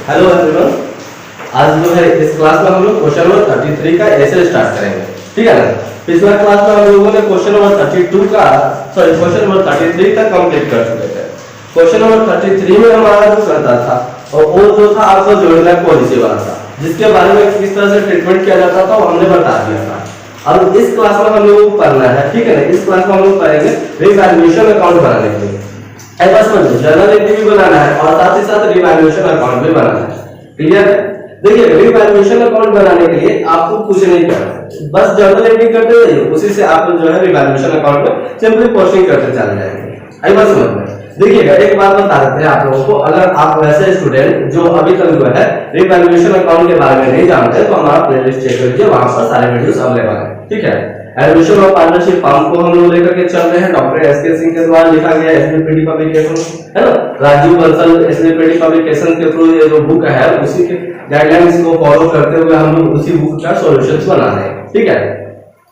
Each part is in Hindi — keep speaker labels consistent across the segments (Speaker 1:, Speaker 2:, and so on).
Speaker 1: Hello everyone. आज जो है इस क्लास में हम लोग क्वेश्चन नंबर 33 का ऐसे स्टार्ट करेंगे, ठीक है ना। पिछला क्लास में हम लोगों ने क्वेश्चन नंबर 32 का क्वेश्चन नंबर 33 तक कंप्लीट कर चुके थे। क्वेश्चन नंबर 33 में हमारा जो करता था और वो जो था आपका जोड़ना पॉलिसी वाला था, जिसके बारे में किस तरह से ट्रीटमेंट किया जाता था वो हमने बता दिया था। अब इस क्लास में हम लोग को पढ़ना है, ठीक है ना। इस क्लास में हम लोग पढ़ेंगे रिवैल्यूएशन अकाउंट बनाने के लिए। ऐसा समझो, जर्नल एंट्री भी बनाना है और साथ ही साथ रिवैल्यूएशन अकाउंट भी बनाना है। क्लियर है? देखिए, रिवैल्यूएशन अकाउंट बनाने के लिए आपको कुछ नहीं करना है, बस जर्नल एंट्री करते रहिए, उसी से आप जो है रिवैल्यूएशन अकाउंट में सिंपली पोस्टिंग करते चले जाएंगे। आई बात समझ में? देखिएगा, एक बात बता देते हैं आप लोगों को, अगर आप वैसे स्टूडेंट जो अभी तक जो है रिवैल्यूएशन अकाउंट के बारे में नहीं जानते तो हमारा प्लेलिस्ट चेक करिए, वहां पर सारे वीडियोस अवेलेबल है, ठीक है। एडमिशन और पार्टनरशिप फॉर्म को हम लोग लेकर के चल रहे हैं। डॉक्टर एसके सिंह के द्वारा लिखा गया एसबीपीडी पब्लिकेशन है ना, राजीव बंसल एसबीपीडी पब्लिकेशन के थ्रू ये जो बुक है उसी के गाइडलाइंस को फॉलो करते हुए हम लोग उसी बुक का सॉल्यूशंस बना रहे हैं, ठीक है।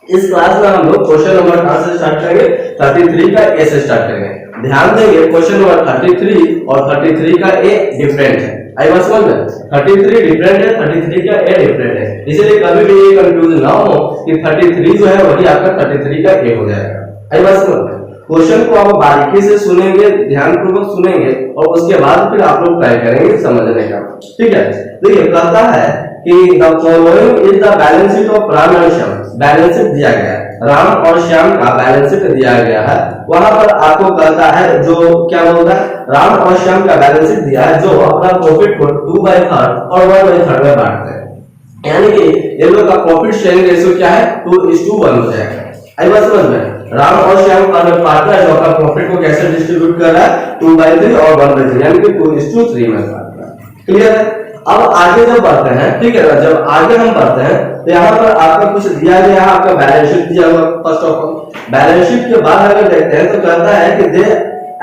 Speaker 1: इस क्लास में हम लोग क्वेश्चन नंबर कहां से स्टार्ट करेंगे? 33 का ए से स्टार्ट करेंगे। ध्यान देंगे, क्वेश्चन नंबर 33 और 33 का ए डिफरेंट है। आई बात समझ में? 33 डिफरेंट है, 33 का ए डिफरेंट है, इसलिए कभी भी ये कंफ्यूज ना हो कि 33 जो है वही आपका 33 का ए हो जाएगा। आई बात समझ में? क्वेश्चन को आप बारीकी से सुनेंगे, ध्यानपूर्वक सुनेंगे और उसके बाद फिर आप लोग ट्राई करेंगे समझने का, ठीक है। देखिए, कहता है कि the following is the balance sheet of Ram and Shyam. Balance sheet दिया गया है, राम और श्याम का बैलेंस शीट दिया गया है। वहां पर आपको कहता है जो क्या बोलता है, राम और श्याम का बैलेंस शीट दिया है जो अपना प्रॉफिट को 2/3 और 1/3 में बांटते हैं, यानी कि ये लोग का प्रॉफिट शेयरिंग रेशियो क्या है? 2:1 हो जाएगा। आई बात समझ में? राम और श्याम का पार्टनर जो अपना प्रॉफिट को कैसे डिस्ट्रीब्यूट कर रहा है? 2/3 और 1/3, यानी कि 2:3 में बांट रहा है। क्लियर है? अब आगे जब बढ़ते हैं, ठीक है ना, जब आगे हम बढ़ते हैं तो यहाँ पर आपका कुछ दिया गया है, आपका बैलेंस शीट दिया हुआ। First of all balance sheet के बाद अगर देखते हैं तो कहता है कि they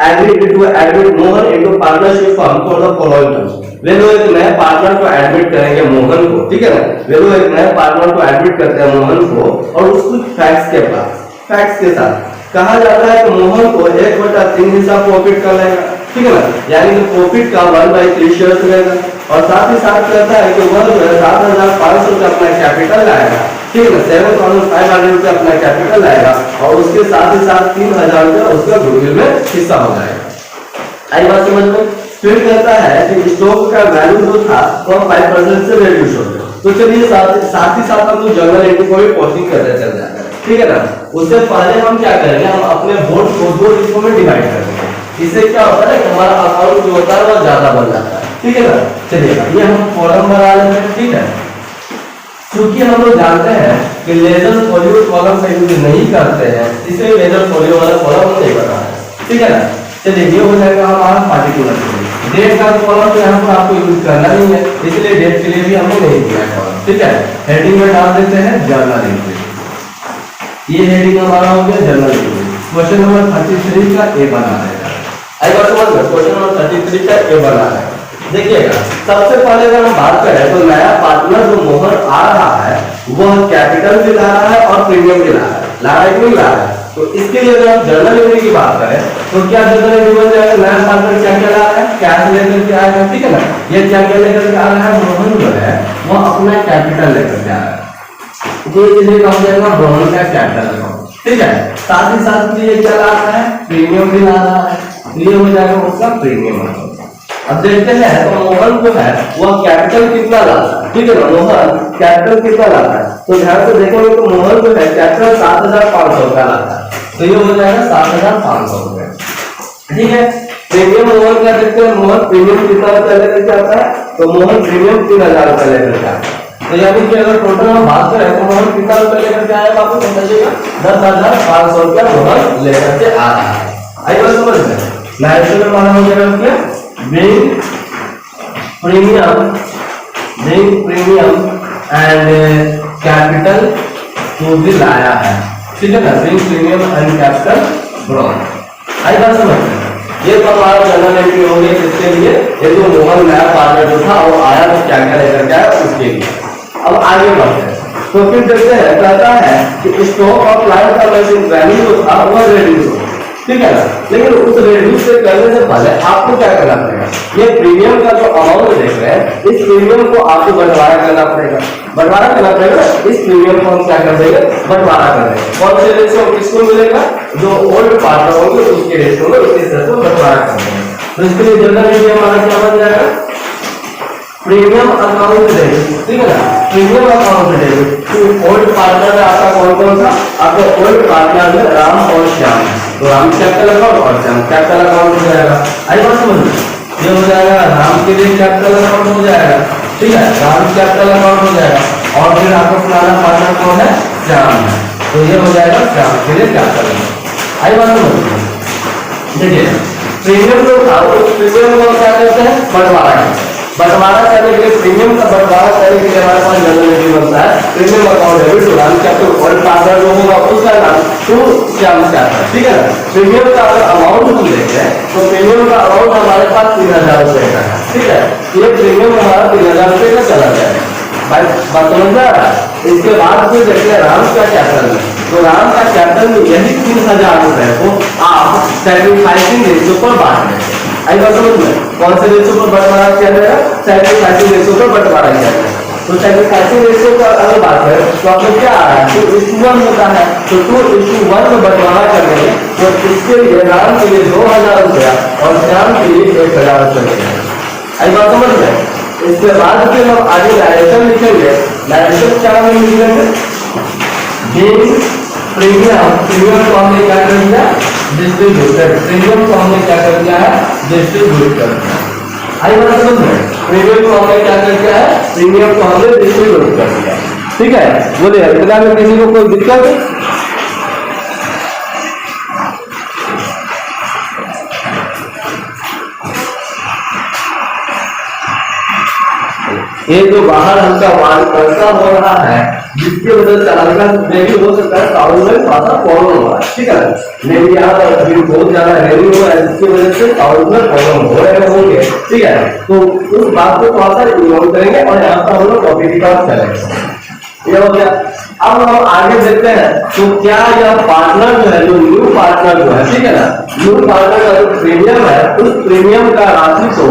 Speaker 1: agreed to admit Mohan into partnership firm for the following terms. वे लोग एक नए पार्टनर को एडमिट करेंगे मोहन को, ठीक है ना। वे लोग एक नए पार्टनर को एडमिट करते हैं मोहन को, और उसको फैक्ट्स के साथ कहा जाता है कि मोहन को 1/3 हिस्सा प्रॉफिट का लेगा, ठीक है ना, यानी कि प्रॉफिट का 1/3 शेयर लेगा। और साथ ही साथ कहता है कि वह जो है 7,500 रुपये अपना कैपिटल लाएगा, ठीक है ना, 7,500 रुपये अपना कैपिटल लाएगा और उसके साथ ही साथ 3,000 रुपये उसका गुडविल में हिस्सा हो जाएगा। आई बात समझ में? फिर कहता है कि स्टॉक का वैल्यू जो था वो 5% से रिड्यूस हो गया। तो चलिए साथ ही साथ हम लोग जर्नल एंट्री को भी पोस्टिंग करते चल जाते हैं, ठीक है ना। उससे पहले हम क्या करेंगे, हम अपने बोर्ड को 2 हिस्सों में डिवाइड करेंगे। इससे क्या होता है कि हमारा अकाउंट जो होता है वो ज्यादा बन जाता है, ठीक है ना। चलिए ये हम कॉलम बना लेते हैं, ठीक है। क्योंकि हम लोग जानते हैं कि लेजर फोलियो कॉलम का यूज नहीं करते हैं, इसलिए लेजर फोलियो वाला कॉलम नहीं बना है, ठीक है ना। चलिए ये हो जाएगा हमारा पार्टिकुलर डेट का कॉलम, तो यहाँ पर आपको यूज करना नहीं है, इसलिए डेट के लिए भी हमने नहीं दिया है कॉलम, ठीक है। हेडिंग में डाल देते हैं जर्नल एंट्री। ये हेडिंग हमारा हो गया जर्नल एंट्री। क्वेश्चन नंबर 33 का ए बना है। आई बात समझ में? क्वेश्चन नंबर 33 का ए बना है। देखिएगा, सबसे पहले अगर हम बात करें तो नया पार्टनर जो मोहन आ रहा है वह कैपिटल भी ला रहा है और प्रीमियम भी ला रहा है, क्यों ला रहा है? तो इसके लिए अगर हम जर्नल एंट्री की बात करें तो क्या जर्नल एंट्री बन जाएगा? नया पार्टनर क्या क्या ला रहा है? कैश लेकर के आएगा, ठीक है ना। ये क्या क्या लेकर के आ रहा है? मोहन जो है वह अपना कैपिटल लेकर के आ रहा है, तो इसलिए कहा जाएगा मोहन का कैपिटल अकाउंट, ठीक है। साथ ही साथ ये क्या ला रहा है? प्रीमियम भी ला रहा है, ये हो जाएगा उसका प्रीमियम अकाउंट। अब देखते हैं तो मोहन जो है वह कैपिटल कितना लाता है, ठीक है ना। मोहन कैपिटल कितना लाता है? तो ध्यान से देखेंगे तो मोहन जो है कैपिटल 7,500 का लाता है, तो ये हो जाएगा 7,500 रुपए, ठीक है। प्रीमियम मोहन क्या देखते हैं, मोहन प्रीमियम कितना रुपया लेकर के आता है? तो मोहन प्रीमियम 3,000 रुपया लेकर के आता है। तो यानी कि अगर टोटल हम बात करें तो मोहन कितना रुपया लेकर के आएगा? आपको बताइएगा 10,500 रुपया मोहन लेकर के आ रहा है। आई बात समझ में? नेचुरल माना हो जाएगा उसमें बिग प्रीमियम एंड कैपिटल जो भी लाया है, ठीक है ना। Big premium and capital brought. आई बात समझ में? ये तो हमारा जर्नल एंट्री हो गया। इसके लिए ये जो मोहन नया पार्टनर जो था वो आया तो क्या क्या लेकर के आया उसके लिए। अब आगे बढ़ते हैं तो फिर देखते हैं, कहता है कि स्टॉक ऑफ प्लांट का वैल्यू जो था वह रिड्यूस हो, ठीक है ना। लेकिन उस रेड्यूस से करने से पहले आपको क्या करना पड़ेगा, ये प्रीमियम का जो अमाउंट देख रहे हैं इस प्रीमियम को आपको बंटवारा करना पड़ेगा। बंटवारा करना पड़ेगा, इस प्रीमियम को हम क्या कर देंगे, बंटवारा कर देंगे। कौन से रेशियो किसको मिलेगा, जो ओल्ड पार्टनर होंगे उसके रेशियो में उसके हिसाब से बंटवारा कर देंगे। तो इसके लिए जनरली हमारा क्या बन जाएगा, प्रीमियम अकाउंट डेबिट, ठीक है ना। प्रीमियम अकाउंट डेबिट तो ओल्ड पार्टनर में आपका कौन कौन सा, आपका ओल्ड पार्टनर में राम और श्याम, तो राम कैपिटल अकाउंट और श्याम कैपिटल अकाउंट हो जाएगा। आई बात समझ, ये हो जाएगा राम के लिए कैपिटल अकाउंट हो जाएगा, ठीक है, राम कैपिटल अकाउंट हो जाएगा। और फिर आपका पुराना पार्टनर कौन है, श्याम है, तो ये हो जाएगा श्याम के लिए कैपिटल अकाउंट। आई बात समझ, देखिए प्रीमियम जो था उस प्रीमियम को क्या कहते हैं, बंटवारा कहते हैं। बंटवारा करने के लिए प्रीमियम का बंटवारा करने के लिए हमारे पास जनरल एंट्री बनता है, premium account debit to Ram capital और पार्टनर जो होगा उसका नाम टू श्याम कैपिटल, ठीक है ना। प्रीमियम का अगर अमाउंट हम देखते हैं तो प्रीमियम का अमाउंट हमारे पास 3000 रुपए का है, ठीक है। ये प्रीमियम हमारा 3000 रुपए का चला जाएगा, बात समझ में आ रहा है। इसके बाद फिर देखते हैं राम का कैपिटल में, तो राम का कैपिटल में यही 3000 रुपए को आप सैक्रिफाइसिंग रेशियो पर बांट देंगे। आई बात समझ में, कौन से रेशियो पर बंटवारा किया जाएगा, सैक्रिफाइसिंग रेशियो पर बंटवारा किया जाएगा। तो सैक्रिफाइसिंग रेशियो का अगर बात करें तो आपको क्या आ रहा है, 2:1 होता है, तो 2:1 में बंटवारा करने में तो इसके लिए राम के लिए 2000 रुपया और श्याम के लिए 1000 रुपया। आई बात समझ में। इसके बाद फिर हम आगे डायरेक्शन लिखेंगे, डायरेक्शन क्या लिखेंगे, प्रीमियम को हमने क्या कर दिया, डिस्ट्रीब्यूटेड, प्रीमियम को हमने क्या कर दिया है, डिस्ट्रीब्यूट कर दिया। आई बात समझ में, प्रीमियम को हमने क्या कर दिया है, प्रीमियम को हमने डिस्ट्रीब्यूट कर दिया, ठीक है। बोलिए एग्जाम में किसी को कोई दिक्कत, ये जो बाहर हमका वाल पैसा हो रहा है जिसकी वजह से हल्का में भी हो सकता है साउंड में थोड़ा सा प्रॉब्लम हो रहा है, ठीक है। मेरी यहाँ पर बहुत ज्यादा हैवी हो रहा है जिसकी वजह से साउंड में प्रॉब्लम हो रहे होंगे, ठीक है। तो उस बात को थोड़ा सा इग्नोर करेंगे और यहाँ पर हम लोग टॉपिक की बात करेंगे। ये हो गया। अब हम आगे देखते हैं तो क्या यह पार्टनर जो है, जो न्यू पार्टनर जो है, ठीक है ना, न्यू पार्टनर का जो प्रीमियम है उस प्रीमियम का राशि को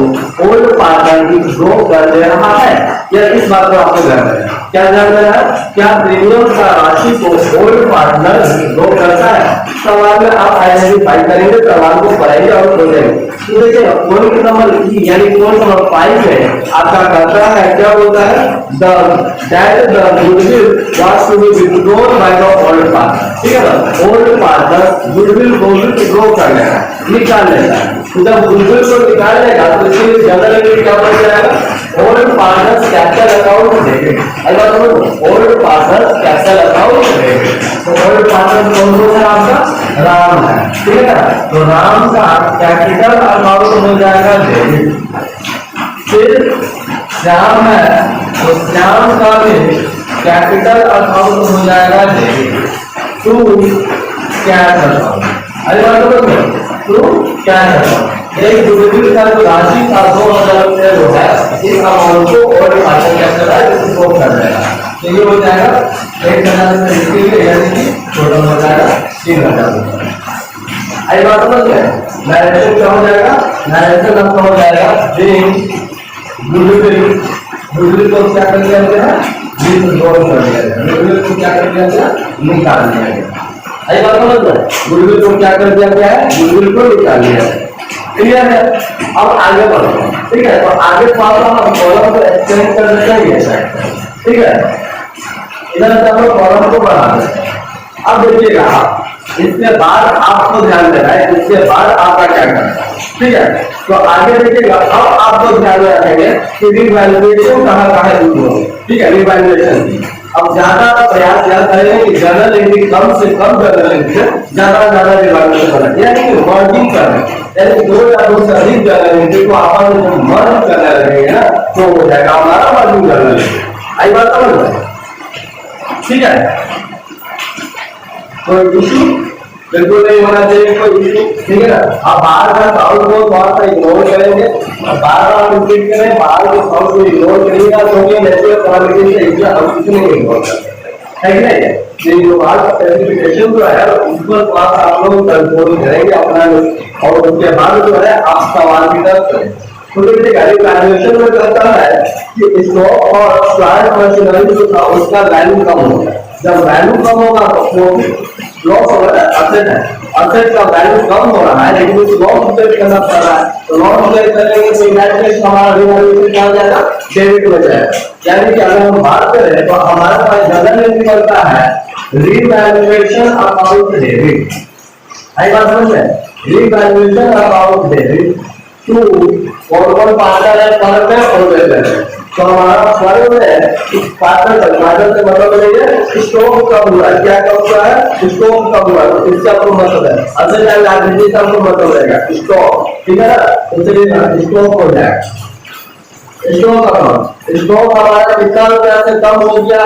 Speaker 1: ओल्ड पार्टनर की ग्रो कर दे रहा है, या इस बात को आपको ध्यान रखना है। क्या ध्यान रखना है, क्या प्रीमियम का राशि को ओल्ड पार्टनर ग्रो करता है। सवाल में आप आइडेंटिफाई करेंगे, सवाल को पढ़ेंगे और खोजेंगे। तो देखिए पॉइंट नंबर ई यानी पॉइंट नंबर 5 में आपका कहता है, क्या बोलता है, that the goodwill was to be withdrawn by the old partner, ठीक है ना। ओल्ड पार्टनर गुडविल को विथड्रॉ कर लेगा, निकाल लेगा। तो जब गुडविल को निकाल लेगा तो इसके लिए जनरल एंट्री क्या बन जाएगा, old partner capital account debit. अगर तो old partner capital account debit, तो ओल्ड पार्टनर कौन है, आपका राम है, ठीक है ना। तो राम का कैपिटल अकाउंट हो जाएगा डेबिट। फिर श्याम है तो श्याम का भी कैपिटल अकाउंट हो जाएगा डेबिट टू कैश अकाउंट। अरे बात टू कैश अकाउंट। एक गुडविल का जो राशि था 2000 रुपये जो है इस अमाउंट को और पार्टनर कैपिटल है इसको कर देगा, तो ये हो जाएगा 1000 रुपये इसके लिए, यानी कि टोटल हो जाएगा 3000 रुपये। आई बात समझ गए। डायरेक्शन क्या हो जाएगा, डायरेक्शन आपका हो जाएगा गुडविल को क्या कर दिया गया, विथड्रॉ कर दिया गया, गुडविल को क्या कर दिया गया, निकाल दिया गया। आई बात समझ गए। गुडविल को क्या कर दिया गया है, गुडविल को निकाल दिया गया। क्लियर है। अब आगे बढ़ो, ठीक है। तो आगे थोड़ा सा हम कॉलम को एक्सटेंड कर देते हैं ये साइड, ठीक है। इधर से हम कॉलम को बढ़ा देते हैं। अब देखिएगा आप, इसके बाद आपको ध्यान देना है, इसके बाद आपका क्या करना है, ठीक है। तो आगे देखिएगा, अब आपको ध्यान रखेंगे कि रिवैल्यूएशन कहाँ यूज होगी, ठीक है, रिवैल्यूएशन की। अब ज्यादा प्रयास यह करेंगे कि जनरल एंट्री कम से कम जनरल एंट्री से ज्यादा रिवैल्यूएशन करना, यानी कि मर्जिंग करना, यानी 2 या 2 से अधिक जनरल एंट्री को आप मर्ज करने लगेंगे ना तो हो जाएगा हमारा मर्जिंग जनरल एंट्री। आई बात समझ में, ठीक है। कोई इशू बिल्कुल नहीं होना चाहिए, कोई इशू, ठीक है ना। आप बार बार साउंड को थोड़ा सा इग्नोर करेंगे, बार बार रिपीट करें, बार बार साउंड को इग्नोर करिएगा, क्योंकि नेचुरल कम्युनिकेशन से हम कुछ नहीं इग्नोर करते। है कि नहीं? ये जो आज स्पेसिफिकेशन जो है उसको क्लास आप लोग कंट्रोल करेंगे अपना, और उसके बाद जो है आप सवाल की तरफ करें। तो देखिए वैल्यूएशन में कहता है कि स्टॉक और प्लांट मशीनरी जो था उसका वैल्यू कम होगा। जब वैल्यू कम होगा तो लॉस हो रहा है, असेट है, असेट का वैल्यू कम हो रहा है लेकिन उस लॉस को पे करना पड़ रहा है, तो लॉस पे करेंगे तो इनडायरेक्टली हमारा रिवैल्यूएशन क्या हो जाएगा, डेबिट हो जाएगा। यानी कि अगर हम बात करें तो हमारे पास जनरल में निकलता है रिवैल्यूएशन अकाउंट डेबिट। आई बात समझ में? रिवैल्यूएशन अकाउंट डेबिट टू और पार्टनर है, फर्म है और वेंडर है। तो हमारा फर्म है पार्टनर से मतलब है स्टॉक कब हुआ, क्या कब हुआ है, स्टॉक कब हुआ, तो इससे आपको मतलब है असेट एंड लायबिलिटी का आपको मतलब रहेगा स्टॉक, ठीक है ना? तो चलिए स्टॉक हो जाएगा, स्टॉक अकाउंट, स्टॉक हमारा कितना रुपया से कम हो गया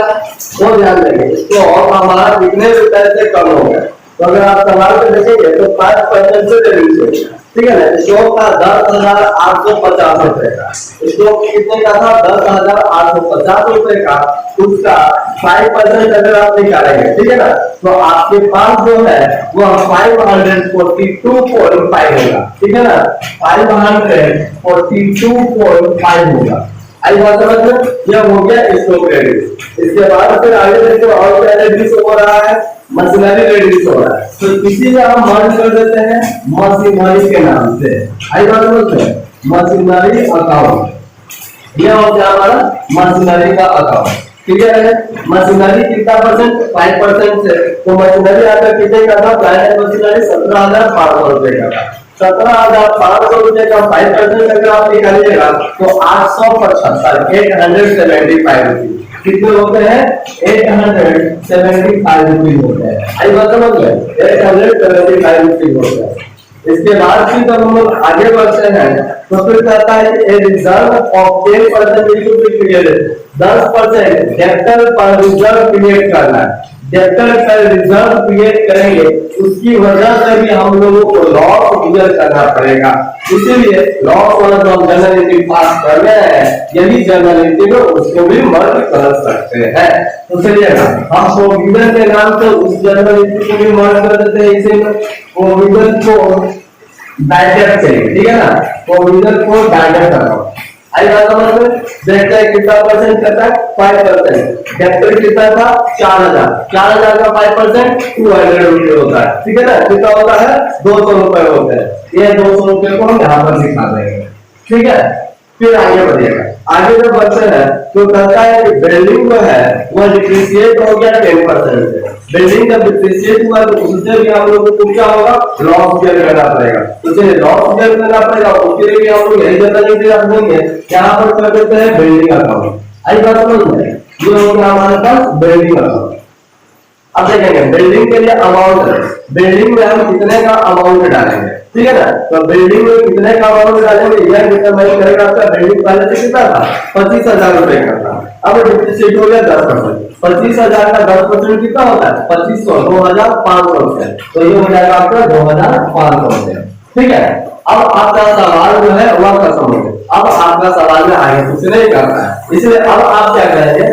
Speaker 1: वो ध्यान देंगे, स्टॉक हमारा कितने रुपए से कम हो गया। तो अगर आप सवाल में देखेंगे तो 5% से डेबिट हो गया, ठीक है ना? स्टॉक का 10,850 रुपए का, स्टॉक कितने का था, 10,850 रुपए का, उसका 5% अगर आप निकालेंगे, ठीक है ना, तो आपके पास जो है वो 542.5 होगा, ठीक है ना? 542.5 होगा। आई बात समझ में? यह हो गया स्टॉक रेडिस। इसके बाद फिर आगे देखो और क्या रेडिस हो रहा है, मशीनरी रेडिस हो रहा है, तो इसी में हम मर्ज कर देते हैं मशीनरी के नाम से। आई बात समझ में? मशीनरी अकाउंट, यह हो गया हमारा मशीनरी का अकाउंट, ठीक है? मशीनरी कितना परसेंट, 5% से, तो मशीनरी आता कितने का था, प्लांट मशीनरी 17,500 रुपए का था। 17,500 रुपए का 5% अगर आप निकालिएगा तो 875 875 रुपीज कितने होते हैं, 875 रुपीज होते हैं। आई बात समझ में? 875 रुपीज होते हैं। इसके बाद फिर जब हम लोग आगे बढ़ते हैं तो फिर कहता है कि रिजर्व ऑफ 10% क्रिएट, 10% डेब्टर पर रिजर्व क्रिएट करना है। डेब्टर पर रिजर्व क्रिएट करेंगे उसकी वजह से भी हम लोगों को लॉस क्लियर करना पड़ेगा, इसीलिए लॉस वाला जो हम जनरल पास कर रहे हैं यही जनरल में उसको भी मर्ज कर सकते हैं। तो चलिएगा हम प्रोविजन के नाम से उस जनरल को भी मर्ज कर देते हैं, इसे प्रोविजन को डाइजेक्ट करेंगे, ठीक है ना? प्रोविजन को डाइजेक्ट करो। आई बात समझ में? देखते हैं कितना परसेंट करता है, 5%। डेब्टर कितना था, 4,000, 4,000 का 5% 200 रुपये होता है, ठीक है ना? कितना होता है, 200 रुपए होते हैं। ये 200 रुपए को हम यहाँ पर दिखा देंगे, ठीक है? फिर आगे बढ़िएगा, आगे जब बढ़ते हैं तो कहता है कि बिल्डिंग जो है वो डिप्रिशिएट हो गया 10% से। बिल्डिंग जब डिप्रिशिएट हुआ तो उससे भी हम लोगों को क्या होगा, लॉस बेयर करना पड़ेगा। तो चलिए लॉस बेयर करना पड़ेगा, उसके लिए भी हम लोग यही जनरली रख देंगे, यहाँ पर कर देते हैं बिल्डिंग अकाउंट। आई बात समझ में? ये हो गया हमारे पास बिल्डिंग अकाउंट। अब देखेंगे बिल्डिंग के लिए अमाउंट, बिल्डिंग में हम कितने का अमाउंट डालेंगे, ठीक है ना? तो बिल्डिंग में कितने का अमाउंट डालेंगे यह डिटरमाइन करेगा। आपका बिल्डिंग पहले से कितना था, 25,000 रुपए का था, अब डिप्रिशिएट हो गया 10%। 25,000 का 10% कितना होता है, 2500, 2,500 रुपए, तो ये हो जाएगा आपका 2,500 रुपए, ठीक है? अब आपका सवाल जो है वह खत्म हो गया। अब आपका सवाल में आगे कुछ नहीं करना है, इसलिए अब आप क्या करेंगे,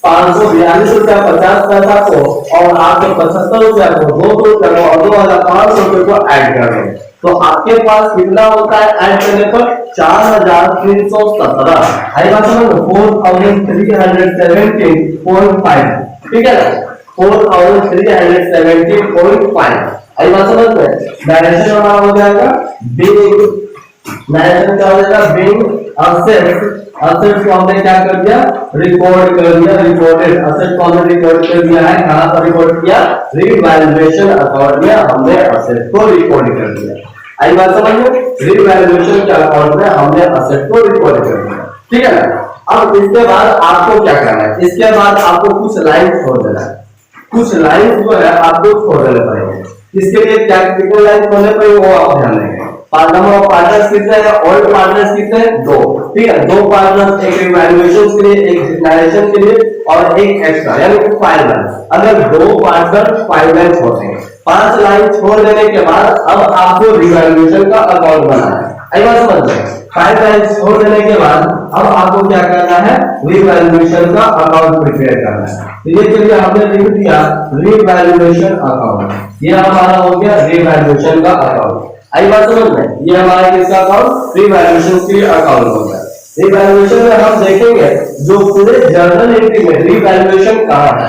Speaker 1: 542 रुपया 50 पैसा को और आपके 75 रुपया को 200 रुपया को और 2,500 रुपये को ऐड कर देंगे, तो आपके पास कितना होता है ऐड करने पर 4,317। आई बात समझ में? 4,317.5, ठीक है ना? 4,317.5। आई बात समझ में? डायरेक्शन हमारा हो जाएगा बीइंग, डायरेक्शन क्या हो जाएगा, बीइंग असेट्स। असेट्स को हमने क्या कर दिया, रिकॉर्ड कर दिया, रिकॉर्डेड असेट को हमने रिकॉर्ड कर दिया है। कहां पर रिकॉर्ड किया, रिवैल्यूएशन अकाउंट में हमने असेट को रिकॉर्ड कर दिया। आई बात समझ में? रिवैल्यूएशन के अकाउंट में हमने असेट को रिकॉर्ड कर दिया, ठीक है ना? अब इसके बाद आपको क्या करना है, इसके बाद आपको कुछ लाइन छोड़ देना है, कुछ लाइन जो है आपको छोड़ देने पड़ेंगे। इसके लिए क्या कितने लाइन छोड़ने पड़ेंगे वो आप ध्यान देंगे। नंबर ऑफ पार्टनर्स कितने हैं, ऑल पार्टनर्स कितने हैं, 2, ठीक है? 2 पार्टनर्स, एक इवैल्यूएशन के लिए, एक डिक्लेरेशन के लिए और एक एक्स्ट्रा, यानी कि 5 लाइन। अगर 2 पार्टनर 5 लाइन छोड़ेंगे, 5 लाइन छोड़ देने के बाद अब आपको रिवैल्यूएशन का अकाउंट बनाना है। आई बात समझ में? 5 टाइम्स छोड़ देने के बाद अब आपको क्या करना है, रिवैल्यूएशन का अकाउंट प्रिपेयर करना है। तो ये चलिए हमने लिख दिया रिवैल्यूएशन अकाउंट, ये हमारा हो गया रिवैल्यूएशन का अकाउंट। आई बात समझ में? ये हमारा किसका अकाउंट, रिवैल्यूएशन के अकाउंट हो गया। रिवैल्यूएशन में हम देखेंगे जो पूरे जर्नल एंट्री में रिवैल्यूएशन कहां है।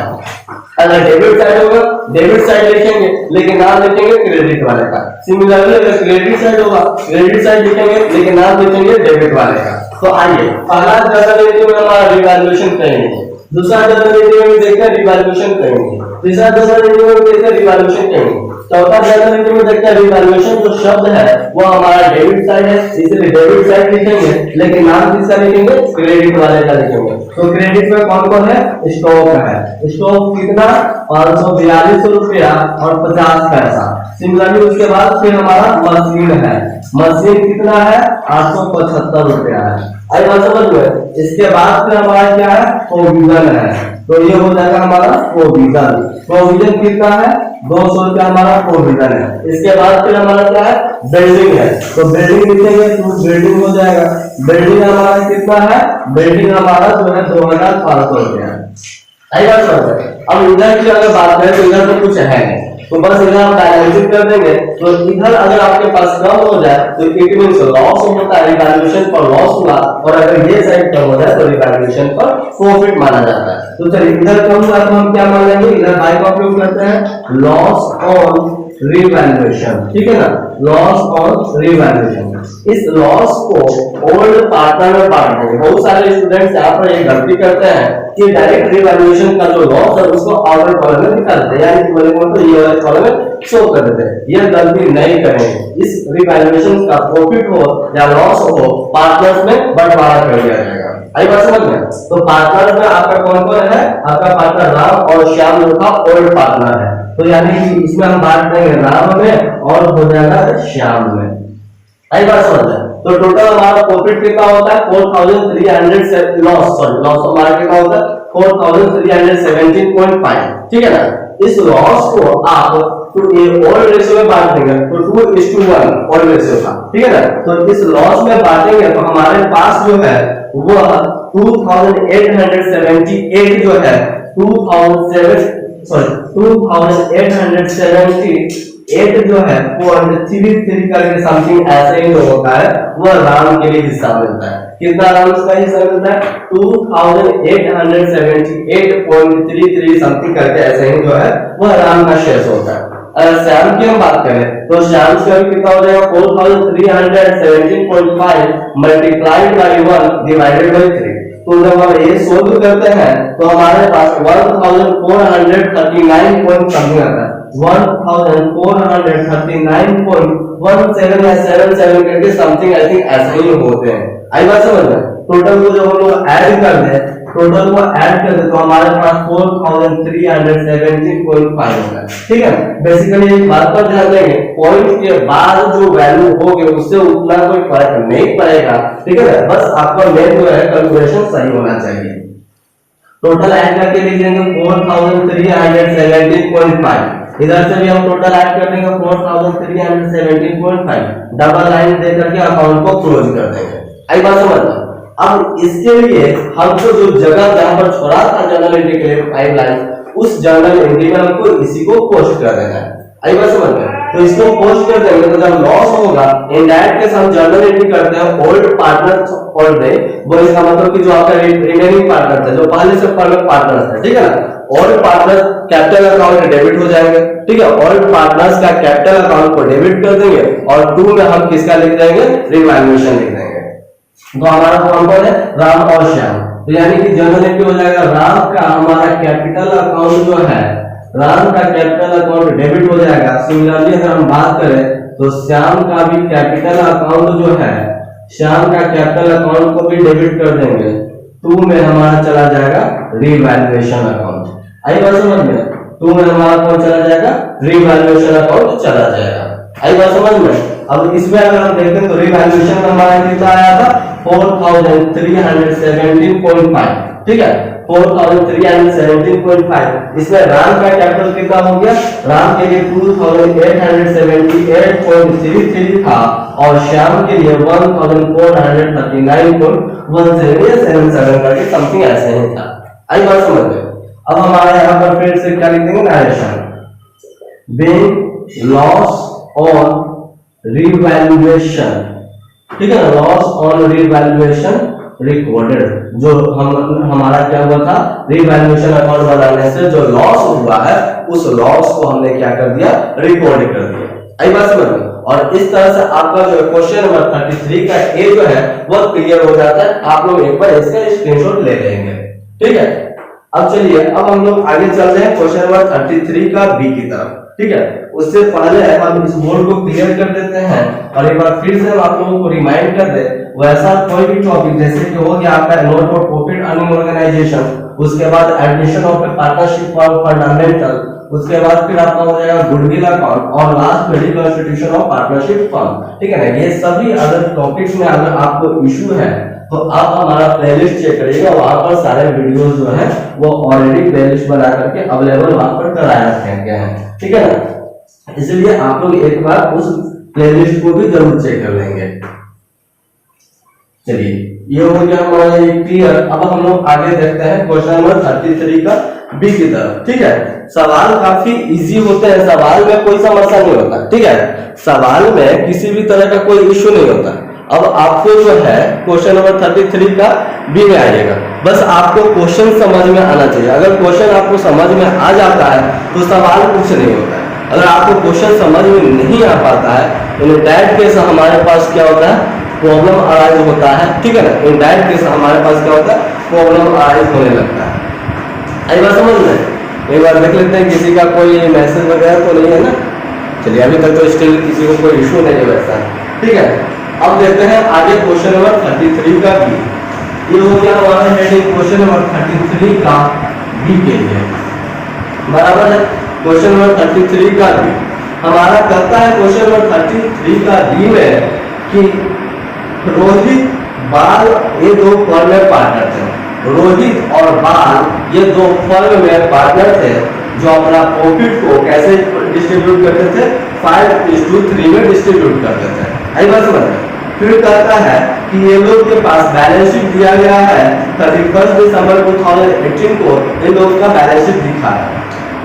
Speaker 1: अगर डेबिट साइड होगा डेबिट साइड लिखेंगे, लेकिन नाम लिखेंगे क्रेडिट वाले का। सिमिलरली अगर क्रेडिट साइड होगा क्रेडिट साइड लिखेंगे, लेकिन नाम लिखेंगे डेबिट वाले का। तो आइए पहला जर्नल एंट्री में हमारा रिवैल्यूएशन करेंगे, दूसरा जर्नल एंट्री में देखते हैं रिवैल्यूएशन करेंगे, तीसरा जर्नल एंट्री में देखते हैं रिवैल्यूएशन करेंगे, चौथा जर्नल एंट्री में देखते हैं रिवैल्यूएशन जो शब्द है वो हमारा डेबिट साइड है, इसलिए डेबिट साइड लिखेंगे, लेकिन नाम किसका लिखेंगे, क्रेडिट वाले का लिखेंगे। तो क्रेडिट में कौन कौन है, स्टॉक है, स्टॉक कितना 542 रुपया और 50 पैसा। सिमिलरली उसके बाद फिर हमारा मशीन है, मशीन कितना है 875 रुपया है। आई बात समझ में? इसके बाद फिर हमारा क्या है, प्रोविजन है, तो ये हो जाएगा हमारा प्रोविजन। प्रोविजन कितना है 200 रुपया हमारा प्रोविजन है। इसके बाद फिर हमारा क्या है, बिल्डिंग है, तो बिल्डिंग लिखेंगे तो बिल्डिंग हो जाएगा। बिल्डिंग हमारा कितना है, बिल्डिंग हमारा जो है 2500 रुपया है। आई बात समझ में? अब इधर की अगर बात करें तो इधर तो कुछ है नहीं, तो बस इधर हम डायमेंशन कर देंगे। तो इधर अगर आपके पास कम हो जाए तो इट मींस लॉस होता है, रिवैल्यूएशन पर लॉस हुआ, और अगर ये साइड कम हो जाए तो रिवैल्यूएशन पर प्रॉफिट माना जाता है। तो चलिए इधर कम हुआ तो हम क्या मान लेंगे, इधर बाय का उपयोग करते हैं, लॉस ऑन रिवैल्यूएशन, ठीक है ना, लॉस ऑन रिवैल्यूएशन। इस लॉस को ओल्ड पार्टनर में बांट देंगे। बहुत सारे स्टूडेंट्स यहाँ पर ये गलती करते हैं कि डायरेक्ट रिवैल्यूएशन का जो लॉस है उसको आउटर कॉलम में निकाल देते हैं, यानी तो ये वाले कॉलम में शो कर देते हैं। ये गलती नहीं करेंगे। इस रिवैल्यूएशन का प्रॉफिट हो या लॉस हो पार्टनर्स में बंटवारा कर दिया जाएगा। आई बात समझ में? तो पार्टनर में आपका कौन कौन है, आपका पार्टनर राम और श्याम लोग का ओल्ड पार्टनर है, तो यानी कि इसमें हम बांट देंगे राम में और हो जाएगा श्याम में। आई बात समझ में? तो टोटल हमारा प्रॉफिट कितना होता है 4300 लॉस हमारा कितना होता है 4317.5, ठीक है ना। इस लॉस को आप तो ये ओल्ड रेशियो में बांट देंगे, तो 2:1 ओल्ड रेशियो का, ठीक है ना। तो इस लॉस में बांटेंगे तो हमारे पास जो है वो 2878 जो है 2878 जो है 0.33 करके समथिंग ऐसे ही होता है, वो राम के लिए हिस्सा मिलता है। कितना राम का हिस्सा मिलता है 2878.33 समथिंग करके ऐसे ही जो है वो राम का शेयर होता है। अगर श्याम की हम बात करें तो श्याम का कितना हो जाएगा 4317.5 मल्टीप्लाइड बाय 1 डिवाइडेड बाय 3। तो जब हम ये सोल्व करते हैं तो हमारे पास 1439 पॉइंट समथिंग आता है, 1439.17 या 77 करके समथिंग आई थिंक ऐसे ही होते हैं। आई बात समझ में? टोटल को जब हम लोग ऐड कर दें तो हमारे पास 4317.5 होगा, ठीक है। बेसिकली एक बात पर ध्यान देंगे, पॉइंट के बाद जो वैल्यू होगी उससे उतना कोई फर्क नहीं पड़ेगा, ठीक है। बस आपका मेन जो है कैलकुलेशन सही होना चाहिए। टोटल ऐड करके लिख देंगे 4317.5, इधर से भी हम टोटल ऐड कर देंगे 4317.5, डबल लाइन दे करके अकाउंट को क्लोज कर देंगे। आई बात समझ में? अब इसके लिए हमको जो जगह जहां पर छोड़ा था जर्नल एंट्री के लिए 5 लाइन, उस जर्नल एंट्री में हमको इसी को पोस्ट कर देना है। आई बात समझ में? तो इसको पोस्ट कर देंगे तो जब लॉस होगा इनडायरेक्ट के साथ जर्नल एंट्री करते हैं ओल्ड पार्टनर ओल्ड है, वो इसका मतलब कि जो आपका रिमेनिंग पार्टनर था जो पहले से पार्टनर था, ठीक है ना। Old partner capital account debit हो जाएंगे, ठीक है। ओल्ड पार्टनर्स का कैपिटल अकाउंट को डेबिट कर देंगे और 2 में हम किसका लिख देंगे, रिवैल्यूएशन लिख देंगे। तो हमारा कौन कौन है, राम और श्याम। तो यानी कि जर्नल एंट्री हो जाएगा राम का हमारा कैपिटल अकाउंट जो है, राम का कैपिटल अकाउंट डेबिट हो जाएगा। सिमिलरली अगर हम बात करें तो श्याम का भी कैपिटल अकाउंट जो है, श्याम का कैपिटल अकाउंट को भी डेबिट कर देंगे। 2 में हमारा चला जाएगा रिवैल्यूएशन अकाउंट। आई बात समझ में? 2 में हमारा कौन चला जाएगा, रिवैल्यूएशन अकाउंट चला जाएगा। आई बात समझ में? अब इसमें अगर हम देखें तो रिवैल्यूएशन हमारा कितना आया था 4317.5, ठीक है। 4317.5। इसमें राम का कैपिटल कितना हो गया, राम के लिए 2878.33 था और श्याम के लिए 1439.17 करके समथिंग ऐसे ही था। आई बात समझ में। अब हमारे यहाँ पर फिर से क्या लिख देंगे, narration being loss on revaluation, ठीक है ना, लॉस ऑन रिवैल्यूएशन रिकॉर्डेड। जो हमारा क्या हुआ था, रिवैल्यूएशन अकाउंट बनाने से जो लॉस हुआ है उस लॉस को हमने क्या कर दिया, रिकॉर्ड कर दिया। आई बात समझ में। और इस तरह से आपका जो क्वेश्चन नंबर 33 का ए जो है वो क्लियर हो जाता है। आप लोग एक बार इसका स्क्रीनशॉट ले लेंगे, ठीक है। अब चलिए, अब हम लोग आगे चल रहे हैं क्वेश्चन नंबर 33 का बी की तरफ, ठीक है। उससे पहले हम इस बोर्ड को क्लियर कर देते हैं और एक बार फिर से हम आप लोगों को रिमाइंड कर दे, वैसा कोई भी टॉपिक जैसे कि हो गया आपका not for profit earning organisation, उसके बाद admission of a partnership for fundamental, उसके बाद फिर आपका हो जाएगा गुडविल अकाउंट और लास्ट में कॉन्स्टिट्यूशन ऑफ पार्टनरशिप फंड, ठीक है ना। ये सभी अदर टॉपिक्स में अगर आपको इशू है तो आप हमारा प्लेलिस्ट चेक करिएगा, वहां पर सारे वीडियोस जो है वो ऑलरेडी प्लेलिस्ट बना करके अवेलेबल वहां पर कराया रखे हैं, ठीक है ना। इसलिए आप लोग एक बार उस प्लेलिस्ट को भी जरूर चेक कर लेंगे। चलिए, ये हो गया हमारा क्लियर। अब हम लोग आगे देखते हैं क्वेश्चन नंबर 33 का बी की तरफ, ठीक है। सवाल काफी इजी होते हैं, सवाल में कोई समस्या नहीं होता, ठीक है। सवाल में किसी भी तरह का कोई इश्यू नहीं होता। अब आपको जो है क्वेश्चन नंबर 33 का बी में आइएगा, बस आपको क्वेश्चन समझ में आना चाहिए। अगर क्वेश्चन आपको समझ में आ जाता है तो सवाल कुछ नहीं होता है। अगर आपको क्वेश्चन समझ में नहीं आ पाता है तो इन दैट केस हमारे पास क्या होता है, प्रॉब्लम अराइज होता है, ठीक है ना। इन दैट केस हमारे पास क्या होता है, प्रॉब्लम अराइज होने लगता है। आई बात समझ में। एक बार देख लेते हैं किसी का कोई मैसेज वगैरह तो नहीं है ना। चलिए, अभी तक तो स्टिल किसी को कोई इशू नहीं है वैसा, ठीक है। अब देखते हैं आगे क्वेश्चन नंबर 33 का बी। ये हो गया हमारा हेडिंग क्वेश्चन नंबर 33 का बी के लिए, बराबर है। क्वेश्चन नंबर 33 का बी हमारा कहता है क्वेश्चन नंबर 33 का बी में कि रोहित बाल ये दो फर्म में पार्टनर थे। रोहित और बाल ये दो फर्म में पार्टनर थे जो अपना प्रॉफिट को कैसे डिस्ट्रीब्यूट करते थे, 5:3 में डिस्ट्रीब्यूट करते थे। आई बात समझ में। फिर कहता है कि ये लोग के पास बैलेंस शीट दिया गया है, 31 दिसंबर 2018 को इन लोग का बैलेंस शीट दिखा है।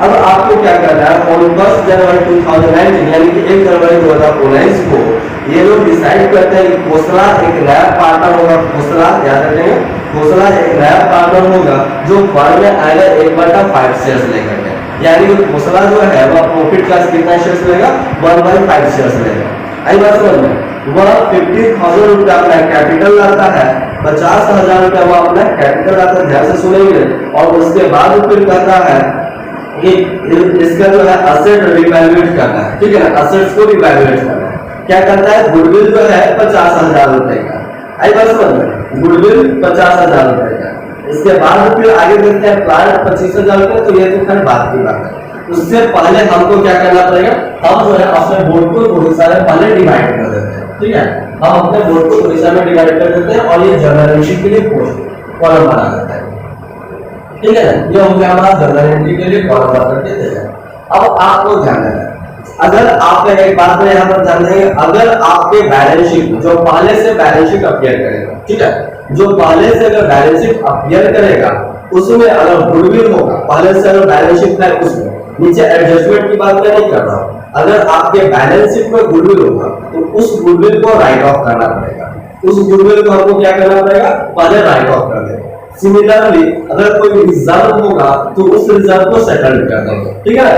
Speaker 1: अब आपको क्या करना है, 1 जनवरी 2019 यानी कि 1 जनवरी 2019 को ये लोग डिसाइड करते हैं कि खोसला एक नया पार्टनर होगा। खोसला याद रखेंगे, खोसला एक नया पार्टनर होगा जो फर्म में आएगा 1/5 शेयर्स लेकर के, यानी कि खोसला जो है वह प्रॉफिट का कितना शेयर्स लेगा, 1/5 शेयर्स लेगा। आई बात समझ में। वह 50,000 रुपया अपना कैपिटल लाता है, 50,000 रुपया वो अपना कैपिटल लाता है, ध्यान से सुनेंगे। और उसके बाद फिर कहता है कि इसका जो है असेट रिवैल्यूएट करना है, ठीक है ना, असेट्स को रिवैल्यूएट करना है। क्या करता है, गुडविल जो है 50,000 रुपए का। आई बात समझ में, गुडविल 50,000 रुपए का। इसके बाद फिर आगे देखते हैं प्लांट 25,000 रुपए, तो ये तो खैर बात की बात है। उससे पहले हमको क्या करना पड़ेगा, हम जो है अपने बोर्ड को दो हिस्सा में पहले डिवाइड कर देते हैं, ठीक है। हम अपने बोर्ड को दो हिस्सा में डिवाइड कर देते हैं और ये जनरल एंट्री के लिए कॉलम बना देते हैं, ठीक है। ये हो गया हमारा जनरल एंट्री के लिए कॉलम बना करके देते हैं। अब आपको ध्यान देना है, अगर आप एक बात में यहाँ पर ध्यान देंगे, अगर आपके बैलेंस शीट जो पहले से बैलेंस शीट अपीयर करेगा, ठीक है, जो पहले से अगर बैलेंस शीट अपीयर करेगा उसमें अगर गुडविल होगा, पहले से अगर बैलेंस शीट है उसमें, नीचे एडजस्टमेंट की बात मैं नहीं कर रहा हूं, अगर आपके बैलेंस शीट में गुडविल होगा तो उस गुडविल को राइट ऑफ करना पड़ेगा। उस गुडविल को हमको क्या करना पड़ेगा, पहले राइट ऑफ कर देंगे। सिमिलरली अगर कोई रिजर्व होगा तो उस रिजर्व को सेटल कर देंगे, ठीक है, और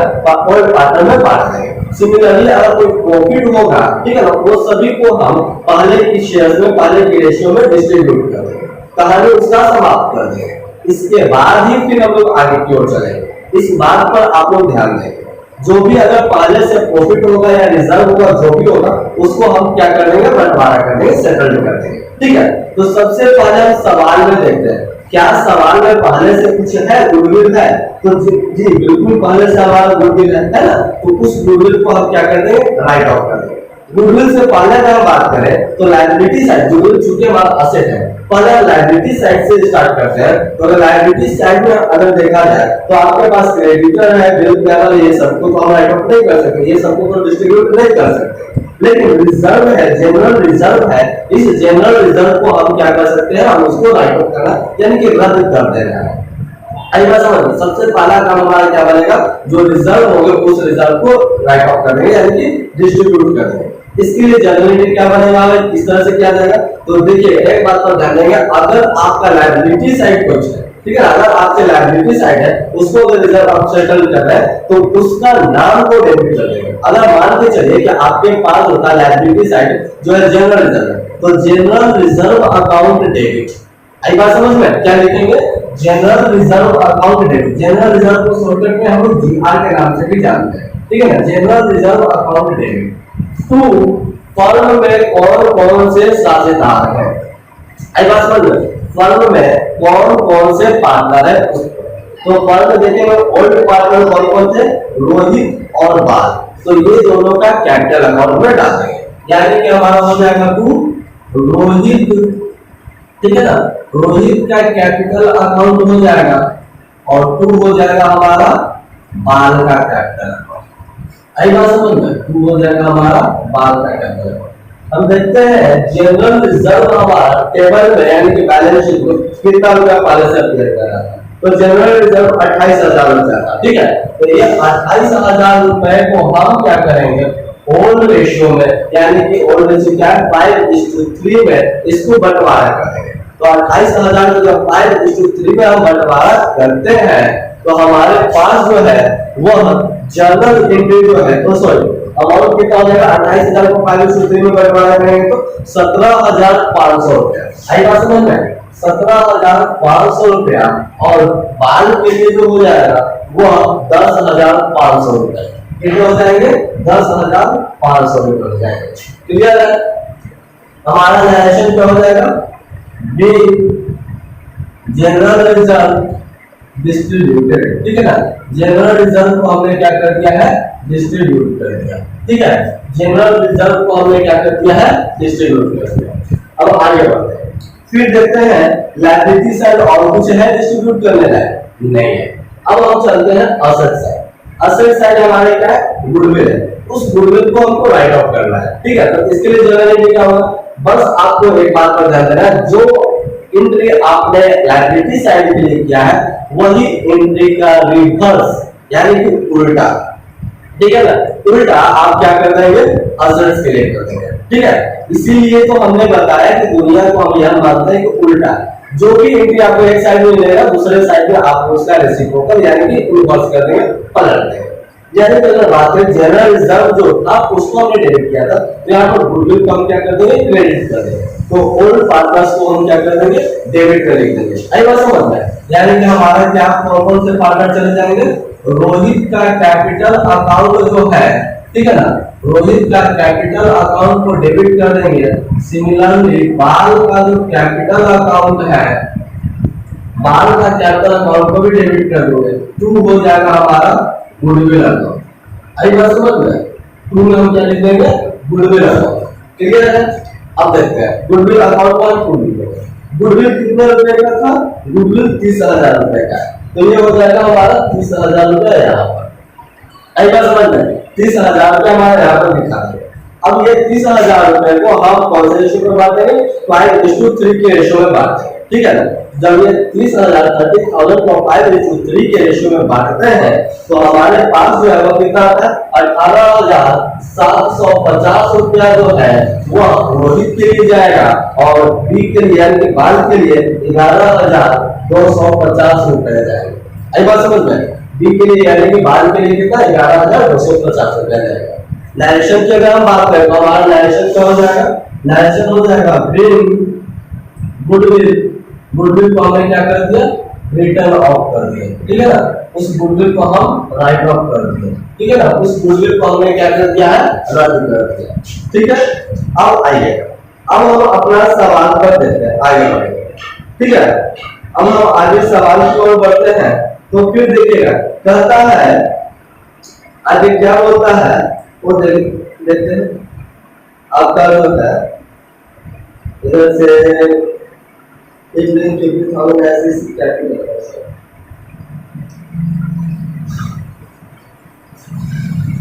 Speaker 1: पार्टनर में बांट देंगे। सिमिलरली अगर कोई प्रॉफिट होगा, ठीक है ना, वो सभी को हम पहले की शेयर्स में, पहले की रेशियो में डिस्ट्रीब्यूट कर देंगे, कहानी उसका समाप्त कर देंगे। इसके बाद ही फिर हम लोग आगे की ओर चलेंगे। इस बात पर आप लोग ध्यान देंगे, जो भी अगर पहले से प्रॉफिट होगा या रिजर्व होगा, जो भी होगा उसको हम क्या कर देंगे, बंटवारा कर देंगे, सेटल कर देंगे, ठीक है। तो सबसे पहले हम सवाल में देखते हैं, क्या सवाल में पहले से कुछ है, गुडविल है, तो जी बिल्कुल पहले से हमारा गुडविल है ना, तो उस गुडविल को हम क्या कर देंगे, राइट ऑफ कर देंगे। गुडविल से पहले अगर हम बात करें तो लायबिलिटी साइड, गुडविल चूंकि हमारा असेट है, पहले लायबिलिटी साइड से स्टार्ट करते हैं। तो अगर लायबिलिटी साइड में अगर देखा जाए तो आपके पास क्रेडिटर है, बिल पेबल, ये सबको तो हम राइट ऑफ नहीं कर सकते, ये सबको तो डिस्ट्रीब्यूट नहीं कर सकते। लेकिन रिजर्व है, जनरल रिजर्व है, इस जनरल रिजर्व को हम क्या कर सकते हैं, हम उसको राइट ऑफ करना यानी कि रद्द कर देना है। आई बात समझ। सबसे पहला काम हमारा क्या बनेगा, जो रिजर्व होंगे उस रिजर्व को राइट ऑफ कर देंगे यानी कि डिस्ट्रीब्यूट कर देंगे। इसके लिए जनरली क्या बनेगा, इस तरह से किया जाएगा। तो देखिए एक बात पर ध्यान देंगे, अगर आपका लायबिलिटी साइड कुछ है, ठीक है, अगर आपके लायबिलिटी साइड है उसको अगर रिजर्व आप सेटल कर रहे हैं तो उसका नाम को डेबिट कर देंगे। अगर मान के चलिए कि आपके पास होता है लायबिलिटी साइड जो है जनरल रिजर्व है, तो जनरल रिजर्व अकाउंट डेबिट, आई बात समझ में, क्या लिखेंगे, general reserve account debit. General reserve को शॉर्टकट में हम जीआर के नाम से भी जानते हैं, ठीक है ना, जनरल रिजर्व अकाउंट डेबिट। तो फर्म में कौन कौन से साझेदार हैं, आई बात समझ में, फर्म में कौन कौन से पार्टनर है। तो फर्म देखिए ओल्ड पार्टनर कौन कौन थे, रोहित और बाल, तो ये दोनों का कैपिटल अकाउंट में डाल देंगे, यानी कि हमारा हो जाएगा टू रोहित, ठीक है ना, रोहित का कैपिटल अकाउंट हो जाएगा और टू हो जाएगा हमारा बाल का कैपिटल अकाउंट। आई बात समझ में, टू हो जाएगा हमारा बाल का कैपिटल अकाउंट। हम देखते हैं जनरल रिजर्व हमारा टेबल में यानी कि बैलेंस शीट में कितना रुपया पहले से अपडेट कर रहा था, तो जनरल रिजर्व 28,000 रुपया था, ठीक है। तो ये 28,000 रुपए को हम क्या करेंगे, ओल्ड रेशियो में यानी कि ओल्ड रेशियो क्या है 5:3 में इसको बंटवारा करेंगे। तो 28,000 को जब 5:3 में हम बंटवारा करते हैं तो हमारे पास जो है वह जनरल एंट्री जो है, तो सॉरी अमाउंट कितना हो जाएगा, 28,000 को 5:3 में बंटवारा करेंगे तो 17,500 रुपया। आई बात समझ में, 17,500 रुपया, और बाल के लिए जो हो जाएगा वह 10,500 रुपया। कितने हो जाएंगे, 10,500 रुपये हो जाएंगे। क्लियर है, हमारा नरेशन क्या हो जाएगा, बी जनरल रिजर्व डिस्ट्रीब्यूटेड, ठीक है ना, जनरल रिजर्व को हमने क्या कर दिया है, डिस्ट्रीब्यूट कर दिया, ठीक है, जनरल रिजर्व को हमने क्या कर दिया है, डिस्ट्रीब्यूट कर दिया। अब आगे बढ़ते हैं, फिर देखते हैं लायबिलिटी साइड और कुछ है डिस्ट्रीब्यूट करने लायक नहीं है। अब हम चलते हैं असेट साइड। असेट साइड हमारे क्या है, गुडविल है, उस गुडविल को हमको राइट ऑफ करना है, ठीक है। तो इसके लिए जनरली क्या होगा, बस आपको एक बात पर ध्यान देना है, जो एंट्री आपने लायबिलिटी साइड के लिए किया है वही एंट्री का रिवर्स यानी कि उल्टा, ठीक है ना, उल्टा आप क्या कर देंगे, असेट्स के लिए कर देंगे, ठीक है। इसीलिए तो हमने बताया कि दुनिया को हम यह मानते हैं कि उल्टा जो भी एंट्री आपको एक साइड में मिलेगा दूसरे साइड में आप उसका रेसिप्रोकल यानी कि रिवर्स कर देंगे, पलट देंगे। यानी कि अगर बात करें जनरल रिजर्व जो था उसको हमने डेबिट किया था, तो यहाँ पर गुडविल को हम क्या कर देंगे, क्रेडिट कर देंगे। तो ओल्ड पार्टनर्स को हम क्या कर देंगे, डेबिट कर देंगे। आई बात समझ में, यानी कि हमारा क्या कौन से पार्टनर चले जाएंगे, रोहित का कैपिटल अकाउंट जो है, ठीक है ना, रोहित का कैपिटल अकाउंट को डेबिट कर देंगे। सिमिलरली बाल का जो कैपिटल अकाउंट है, बाल का कैपिटल अकाउंट को भी डेबिट कर दोगे, टू हो जाएगा हमारा गुडविल अकाउंट। आई बात समझ में, टू में हम क्या लिख देंगे, गुडविल अकाउंट। क्लियर है, अब देखते हैं गुडविल अकाउंट का गुडविल कितने रुपए का था, गुडविल 30,000 रुपए का, तो ये हो जाएगा हमारा 30,000 रुपए यहाँ पर। आई बात समझ में, 30,000 रुपए हमारे यहाँ पर दिखा दे। अब ये 30,000 रुपए को हम कौन से रेशियो में बांटेंगे, 5:3 के रेशियो में बांटेंगे, ठीक है ना। जब ये 30,000 30,000 को 5:3 के रेशियो में बांटते हैं तो हमारे पास जो है वो कितना आता है, 18,750 रुपया जो है वो रोहित के लिए जाएगा और बी के लिए यानी कि बाल के लिए 11,250 रुपया जाएगा। आई बात समझ में, बी के लिए यानी कि बाल के लिए कितना, 11,250 रुपया जाएगा। नरेशन की अगर हम बात करें तो हमारा नरेशन क्या हो जाएगा, नरेशन हो जाएगा ब्रिंग गुडविल, गुडविल को हमने क्या कर दिया, रिटर्न ऑफ कर दिया, ठीक है ना, उस गुडविल को हम राइट ऑफ कर दिया, ठीक है ना, उस गुडविल को हमने क्या कर दिया है, रद्द कर दिया, ठीक है। अब आइए, अब हम अपना सवाल पर देते हैं, आगे बढ़ेंगे, ठीक है। अब हम आगे सवाल की ओर बढ़ते हैं, तो फिर देखिएगा कहता है आगे क्या बोलता है वो देखते हैं। आपका जो है इधर से 1,50,000 ऐसे कैपिटल है सर।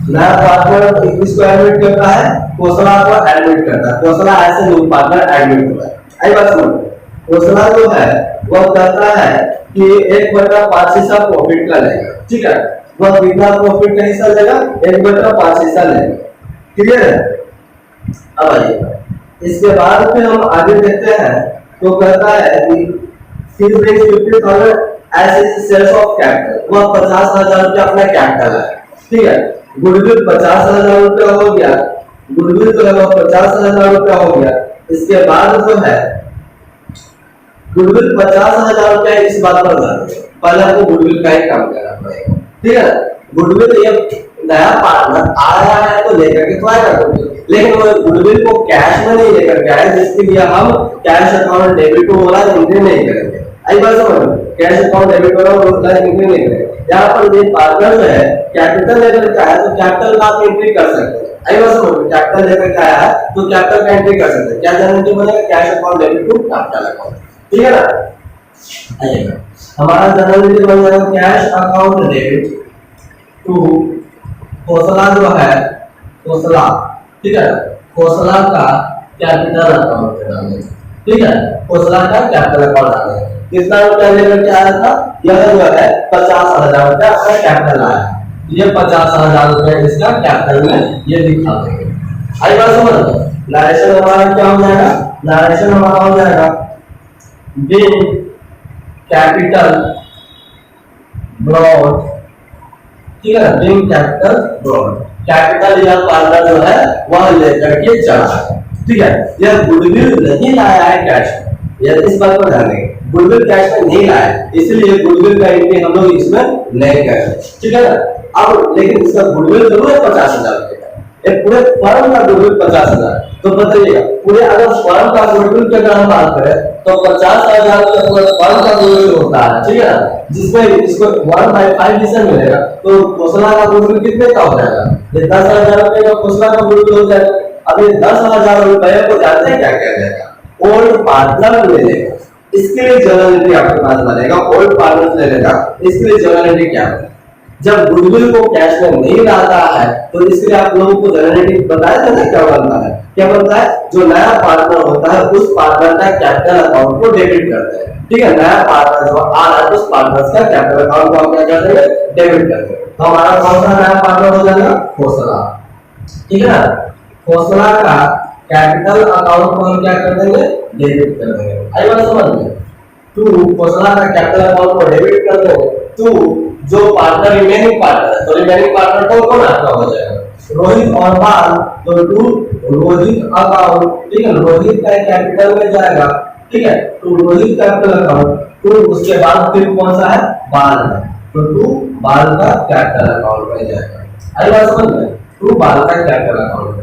Speaker 1: नया पार्टनर इसको एडमिट करता है, कोसला को एडमिट करता है। कोसला ऐसे न्यू पार्टनर एडमिट होता है। आई बात समझ। कोसला जो है वह कहता है कि 1/5 हिस्सा प्रॉफिट का लेगा, ठीक है। वह कितना प्रॉफिट का हिस्सा लेगा? 1/5 हिस्सा लेगा। क्लियर है? अब आइए इसके बाद फिर हम आगे देखते हैं तो कहता है कि 50,000 एज शेयर्स ऑफ कैपिटल। वह 50,000 रुपया अपना कैपिटल है, ठीक है। गुडविल 50,000 रुपया हो गया, गुडविल जो है 50,000 रुपया हो गया। इसके बाद जो है गुडविल 50,000 रुपया इस बात पर लगा, पहले आपको गुडविल का ही काम करना पड़ेगा, ठीक है। गुडविल ये नया पार्टनर आया है तो लेकर के तो आएगा गुडविल, लेकिन वो गुडविल को कैश में नहीं लेकर के आए, जिसके लिए हम कैश अकाउंट डेबिट वाला एंट्री नहीं करेंगे। आई बात समझ। कैश अकाउंट डेबिट वाला एंट्री नहीं करेंगे। यहाँ पर ये पार्टनर जो है कैपिटल लेकर के आया तो कैपिटल का आप एंट्री कर सकते हैं। आई बात समझ। कैपिटल लेकर के आया है तो कैपिटल का एंट्री कर सकते हैं। क्या जनरेटिव बनेगा? Cash account debit to capital account, ठीक है ना। आइएगा हमारा जनरेटिव बन जाएगा कैश अकाउंट डेबिट टू कोसला जो है, कोसला, ठीक है। कोसला का कैपिटल अकाउंट डालेंगे, ठीक है। कोसला का कैपिटल अकाउंट डालेंगे। कितना रुपया लेकर के आया था? यह जो है 50,000 रुपया अपना कैपिटल आया। ये 50,000 रुपया इसका कैपिटल में ये दिखा देंगे। आई बात समझ। नरेशन हमारा क्या हो जाएगा? नरेशन हमारा हो जाएगा बिग कैपिटल ब्रॉड, ठीक है। बिग कैपिटल ब्रॉड, कैपिटल या पार्टनर जो है वह लेकर के चला है, ठीक है। यह गुडविल नहीं लाया है कैश, यह इस बात पर ध्यान देंगे। गुडविल कैश में नहीं लाया, इसलिए गुडविल का एंट्री हम लोग इसमें नहीं करेंगे, ठीक है ना। अब लेकिन इसका गुडविल जरूर है 50,000 रुपये का, एक पूरे फर्म का गुडविल 50,000। तो बताइएगा पूरे अगर फर्म का गुडविल की अगर हम बात करें तो 50,000 का पूरे फर्म का गुडविल होता है, ठीक है ना। जिसमें इसको 1/5 हिस्सा मिलेगा तो कोसला का गुडविल कितने का हो जाएगा? ये 10,000 रुपये का कोसला का गुडविल हो जाएगा। अब ये 10,000 रुपये को जानते हैं क्या क्या जाएगा? ओल्ड पार्टनर ले लेगा, इसके लिए जर्नल एंट्री आपके पास बनेगा। ओल्ड पार्टनर ले लेगा, इसके लिए जर्नल एंट्री क्या है? जब गुडविल को कैश में नहीं लाता है तो इसलिए आप लोगों को जर्नल एंट्री बताया था ना क्या बनता है? क्या बनता है? जो नया पार्टनर होता है उस पार्टनर का कैपिटल अकाउंट को डेबिट करते हैं, ठीक है। नया पार्टनर जो आ रहा है उस पार्टनर का कैपिटल अकाउंट को हम क्या करते हैं? डेबिट करते हैं। तो हमारा कौन सा नया पार्टनर हो जाएगा? कोसला, ठीक है ना। कोसला का कैपिटल अकाउंट को हम क्या कर देंगे? डेबिट कर देंगे। आई बात समझ में। टू कोसला का कैपिटल अकाउंट को डेबिट कर दो। टू जो पार्टनर रिमेनिंग पार्टनर है तो रिमेनिंग पार्टनर कौन आपका हो जाएगा? रोहित और बाल। तो टू रोहित अकाउंट, ठीक है। रोहित का कैपिटल में जाएगा, ठीक है। तो रोहित कैपिटल अकाउंट टू, उसके बाद फिर कौन सा है? बाल है, तो टू बाल का कैपिटल अकाउंट में जाएगा। आई बात समझ में। टू बाल का कैपिटल अकाउंट में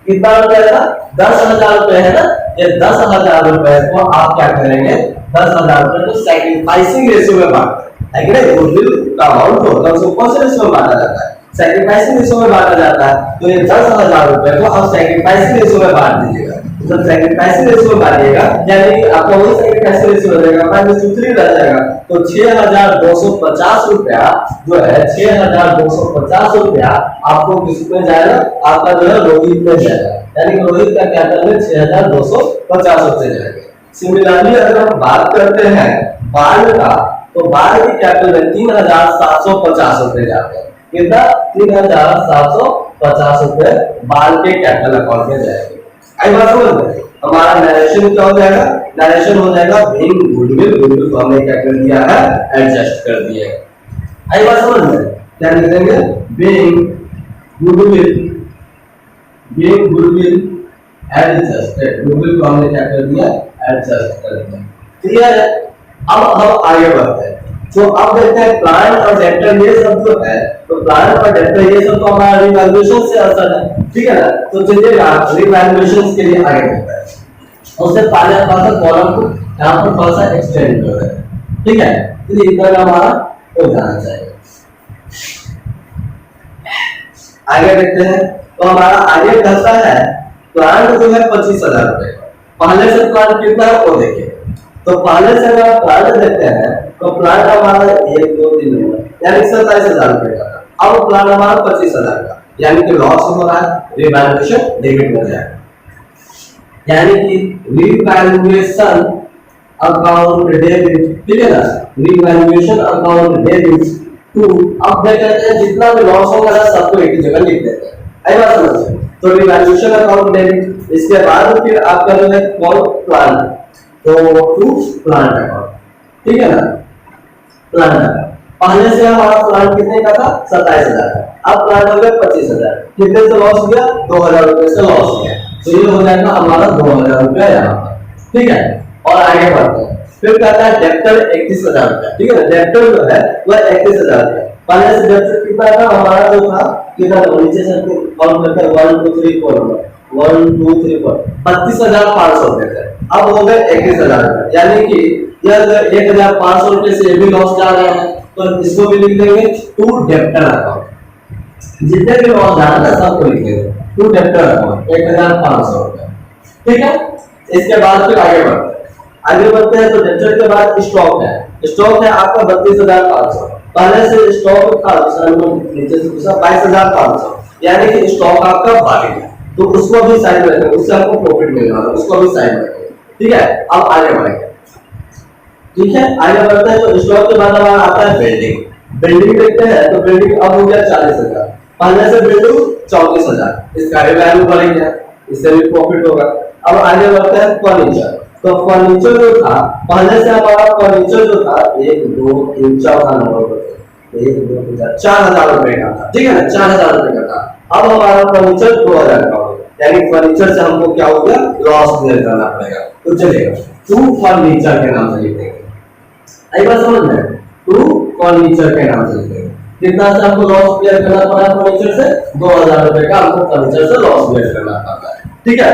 Speaker 1: कितना रुपया था? 10,000 रुपए है ना। ये 10,000 रुपए को आप क्या करेंगे? 10,000 रुपए को सैक्रिफाइसिंग रेशियो में बांट है कि नहीं। गुडविल का अमाउंट होता है उसको कौन से रेशियो में बांटा जाता है? सैक्रिफाइसिंग रेशियो में बांटा जाता है। तो ये 10,000 रुपए को आप सैक्रिफाइसिंग रेशियो में बांट दीजिएगा। जब सैक्रिफाइसिंग रेशियो में बांटिएगा यानी कि आपका वही सैक्रिफाइसिंग रेशियो हो जाएगा, -3 रह जाएगा। तो 6,250 रुपया जो है 6,250 रुपया आपको किसमें जाएगा? आपका जो है रोहित में जाएगा, यानी कि रोहित का कैपिटल में 6,250 रुपये जाएगा। सिमिलरली अगर हम बात करते हैं बाल का तो बाल के कैपिटल में 3,750 रुपये जाते हैं। कितना? 3,750 रुपये बाल के कैपिटल अकाउंट में जाएंगे। आई बात समझ में। हमारा नरेशन क्या हो जाएगा? नरेशन हो जाएगा बिग गुडविल। गुडविल को हमने क्या कर दिया है? एडजस्ट कर दिया है। आई बात समझ में। क्या लिखेंगे? Big goodwill, big goodwill adjusted. Goodwill को हमने क्या कर दिया? एडजस्ट कर दिया। क्लियर है? अब हम आगे बढ़ते हैं। तो अब देखते हैं प्लांट और डेप्टर ये सब जो है, तो प्लांट और डेप्टर ये सब तो हमारा रिवैल्यूएशन से असर है, ठीक है ना। तो चलिए रिवैल्यूएशन के लिए आगे बढ़ते हैं। उससे पहले थोड़ा सा कॉलम को यहाँ पर थोड़ा सा एक्सटेंड कर दें, ठीक है। तो इतना हमारा हो जाना चाहिए। आगे देखते हैं। तो हमारा आगे कहता है प्लांट जो है 25,000 रुपए का। पहले से प्लांट कितना है वो देखिए। तो पहले से अगर प्लांट देखते हैं तो प्लांट हमारा 1 2 3 यानी 27,000 रुपए का था। अब प्लांट हमारा 25,000 का, यानी कि लॉस हो रहा है, रिवैल्यूएशन डेबिट हो जाएगा। यानी कि रिवैल्यूएशन अकाउंट डेबिट, ठीक है ना, रिवैल्यूएशन अकाउंट डेबिट टू, अब क्या कहते हैं जितना भी लॉस होगा ना सबको एक ही जगह लिख देते हैं। आई बात समझ? तो रिवैल्यूएशन अकाउंट डेबिट, इसके बाद फिर आपका जो है कौन प्लांट, तो टू प्लांट अकाउंट, ठीक है ना, प्लांट अकाउंट। पहले से हमारा प्लांट कितने का था 27,000 का, अब प्लांट हो गया 25,000। कितने से लॉस गया 2,000 रुपए से लॉस हो गया, तो ये हो जाएगा हमारा 2,000 रुपया यहाँ पर, ठीक है। और आगे बढ़ते हैं, फिर कहता है डेब्टर 31,000 रुपया, ठीक है। डेब्टर जो है वह 31,000 रुपया। पहले से डेब्टर कितना था हमारा जो था कितना, नीचे से काउंट करते हैं 1 2 3 4 1 2 3 4 32,500 रुपए थे, अब हो गए 31,000 रुपए। यानी कि यह 1,500 रुपए से ये भी लॉस जा रहा है, तो इसको भी लिख देंगे टू डेब्टर अकाउंट। जितने भी लॉस जा रहा है सबको लिख देंगे टू डेब्टर अकाउंट 1,500 रुपए, ठीक है। इसके बाद फिर आगे बढ़ते हैं तो डेब्टर के बाद स्टॉक है आपका 32,500। पहले से स्टॉक था नीचे से दूसरा 22,500, यानी कि स्टॉक आपका बढ़ गया, तो उसको भी साइड में रखेंगे, उससे आपको प्रॉफिट मिलेगा, उसको भी साइड में रखेंगे, ठीक है। अब आगे बढ़ेंगे, ठीक है। आगे बढ़ते हैं तो स्टॉक के बाद हमारा आता है बिल्डिंग देखते हैं तो बिल्डिंग अब हो गया 40,000। पहले से बिल्डिंग 34,000, इसका भी वैल्यू बढ़ गया, इससे भी प्रॉफिट होगा। अब आगे बढ़ते हैं फर्नीचर, तो फर्नीचर जो था पहले से हमारा फर्नीचर जो था 1 2 3 4 नंबर 1 2 3 4,000 रुपए का था, ठीक है ना, 4,000 रुपए का था। अब हमारा फर्नीचर 2,000 का हो गया, यानी फर्नीचर से हमको क्या हो गया लॉस क्लियर करना पड़ेगा, तो चलेगा टू फर्नीचर के नाम से लिख देंगे। आई बात समझ में, टू फर्नीचर के नाम से लिख देंगे। कितना से हमको लॉस क्लियर करना पड़ा फर्नीचर से 2,000 रुपए का हमको फर्नीचर से लॉस क्लियर करना पड़ता है, ठीक है।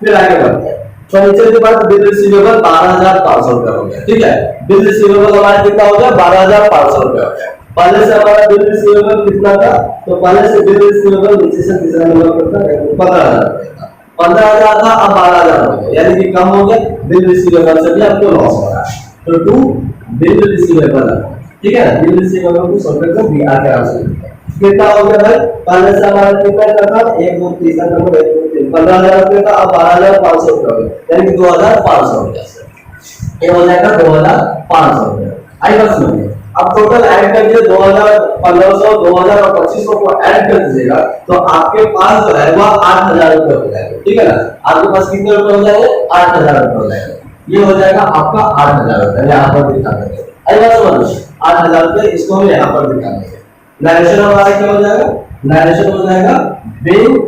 Speaker 1: फिर आगे बढ़ते हैं, फर्नीचर के बाद बिल रिसीवेबल 12,500 रुपए हो गया, ठीक है। बिल रिसीवेबल हमारा कितना हो गया 12,500 रुपए हो गया। पहले से हमारा बिल रिसीवेबल कितना था, तो पहले से बिल रिसीवेबल नीचे से तीसरा नंबर पर था 15,000 रुपए था, 15,000 था, अब 12,000 हो गया, यानी कि कम हो गया। बिल रिसीवेबल से भी आपको लॉस हो रहा है, तो टू बिल रिसीवेबल, ठीक है। बिल रिसीवेबल को शॉर्टकट में बीआर के नाम से लिखते हैं। कितना हो गया भाई, पहले से हमारा कितना था 1 2 तीसरा नंबर 1 2 3 15,000 रुपए था, अब 12,500 रुपए हो गया, यानी कि 2,500 हो गया सर, ये हो जाएगा 2,500 रुपए। आई बस में अब टोटल ऐड कर दिए 2,000 1500 2000 और 2500 को ऐड कर दीजिएगा, तो आपके पास जो है वह 8,000 रुपए हो जाएगा, ठीक है ना। आपके पास कितने रुपए हो जाएंगे 8,000 रुपए हो जाएगा, ये हो जाएगा आपका 8,000 रुपए। यहाँ पर दिखा देंगे, आई बात समझ, 8,000 रुपए इसको हम यहाँ पर दिखा देंगे। नरेशन हमारा क्या हो जाएगा, नरेशन हो जाएगा बिल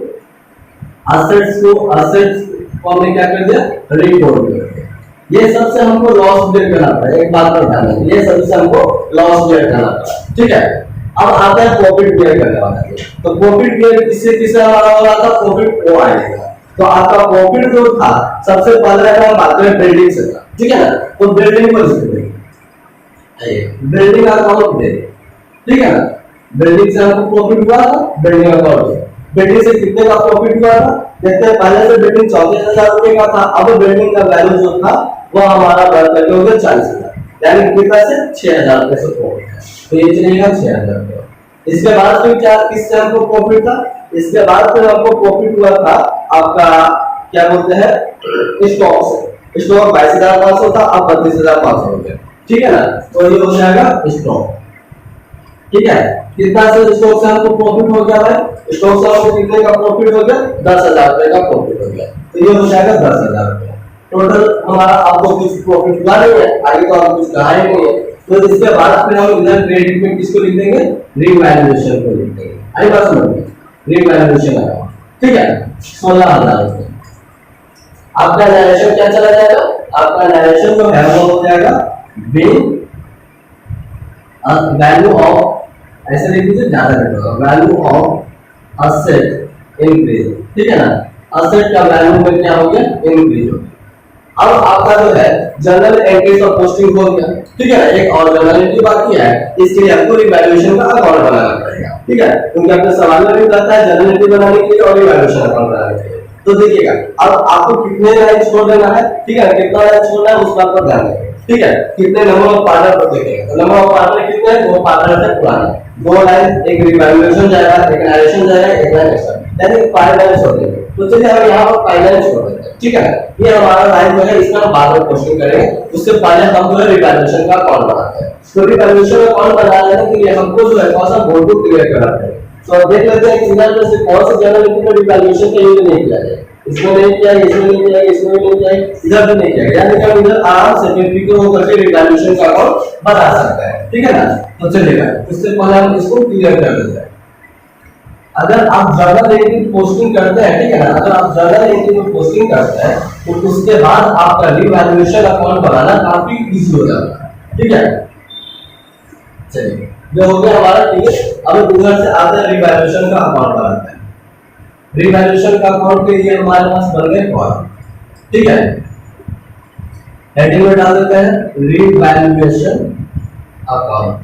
Speaker 1: असेट्स को हमने क्या कर दिया रिपोर्ट कर दिया। ये सबसे हमको लॉस क्लियर करना पड़ेगा, एक बात पर ध्यान दें, ये सबसे हमको लॉस क्लियर करना पड़ेगा, ठीक है। अब आता है प्रॉफिट क्लियर करने वाला, तो प्रॉफिट क्लियर किससे हमारा हो रहा था, प्रॉफिट वो आएगा। तो आपका प्रॉफिट जो था सबसे पहले हम बात करें बिल्डिंग से था, ठीक है ना। तो बिल्डिंग को लिख देंगे, बिल्डिंग अकाउंट दे, ठीक है ना। बिल्डिंग से हमको प्रॉफिट हुआ था, बिल्डिंग अकाउंट, बिल्डिंग से कितने का प्रॉफिट हुआ था देखते हैं। पहले से बिल्डिंग 34,000 रुपए का था, अब बिल्डिंग का वैल्यू जो था वो हमारा बढ़ करके हो गया 40,000, यानी कितना से 6,000 रुपए से प्रॉफिट है, तो ये चलेगा 6,000 रुपए। इसके बाद फिर क्या किससे हमको प्रॉफिट था, इसके बाद फिर हमको प्रॉफिट हुआ था आपका क्या बोलते हैं स्टॉक से। स्टॉक 22,500 था, अब 32,500 हो गया, ठीक है ना। तो ये हो जाएगा स्टॉक, ठीक है। कितना से स्टॉक से हमको प्रॉफिट हो गया है, स्टॉक से हमको कितने का प्रॉफिट हो गया 10,000 रुपए का प्रॉफिट हो गया, तो ये हो जाएगा 10,000 रुपए टोटल हमारा। आपको कुछ प्रॉफिट हुआ नहीं है, आगे तो आप कुछ कहा ही नहीं है, तो इसके बाद फिर हम इधर क्रेडिट में किसको लिख देंगे रिवैल्यूएशन को लिख देंगे। आई बात समझ, रिवैल्यूएशन अकाउंट, ठीक है। 16,000 रुपए आपका नरेशन क्या चला जाएगा, आपका नरेशन जो है वो हो जाएगा बिल वैल्यू ऑफ, ऐसे लिख दीजिए ज्यादा बेटर होगा, वैल्यू ऑफ असेट इंक्रीज, ठीक है ना। असेट का वैल्यू में क्या हो गया इंक्रीज हो गया। अब आपका जो है जनरल एंट्रीज और पोस्टिंग हो गया, ठीक है। एक और जनरल एंट्री बाकी है, इसके लिए आपको रिवैल्यूएशन का अकाउंट बनाना पड़ेगा, ठीक है। क्योंकि आपने सवाल में भी कहता है जनरल एंट्री बनाने के लिए और रिवैल्यूएशन अकाउंट बनाने के लिए। तो देखिएगा अब आपको कितने लाइन छोड़ देना है, ठीक है, कितना लाइन छोड़ना है उस बात पर ध्यान देंगे, ठीक है। कितने नंबर ऑफ पार्टनर पर देखेंगे, तो नंबर ऑफ पार्टनर कितने हैं, 2 पार्टनर है पुराने, 2 लाइन, एक रिवैल्यूएशन जाएगा, एक नरेशन जाएगा, एक लाइन एक्स्ट्रा, यानी 5 लाइन छोड़ देंगे। तो चलिए हम यहाँ पर 5 लाइन छोड़ देते हैं, ठीक है। ये हमारा लाइन जो है इसका हम बाद में क्वेश्चन करेंगे, उससे पहले हम जो है रिवैल्यूएशन का अकाउंट बनाते हैं। तो रिवैल्यूएशन का अकाउंट बनाने के लिए हमको जो है कौन सा बोर्ड को क्लियर कराते हैं। तो देख लेते हैं कि इधर में से कौन सा जर्नल एंट्री में रिवैल्यूएशन का यूज नहीं किया जाए, इसमें नहीं किया, इसमें नहीं किया, इसमें नहीं किया, इधर भी नहीं किया, यानी कि हम इधर आराम से बेफिक्र होकर के रिवैल्यूएशन का अकाउंट बना सकते हैं, ठीक है ना। तो चलिएगा उससे पहले हम इसको क्लियर कर देते हैं। अगर आप जर्नल एंट्री पोस्टिंग करते हैं, ठीक है ना, अगर आप जर्नल एंट्री में पोस्टिंग करते हैं तो उसके बाद आपका रिवैल्यूएशन अकाउंट बनाना काफी इजी हो जाता है, ठीक है। चलिए ये हो गया हमारा, ठीक है। अब उधर से आते हैं रिवैल्यूएशन का अकाउंट बनाते हैं। रिवैल्यूएशन का अकाउंट के लिए हमारे पास बन गए फॉर्म, ठीक है। हेडिंग में डाल देते हैं रिवैल्यूएशन अकाउंट।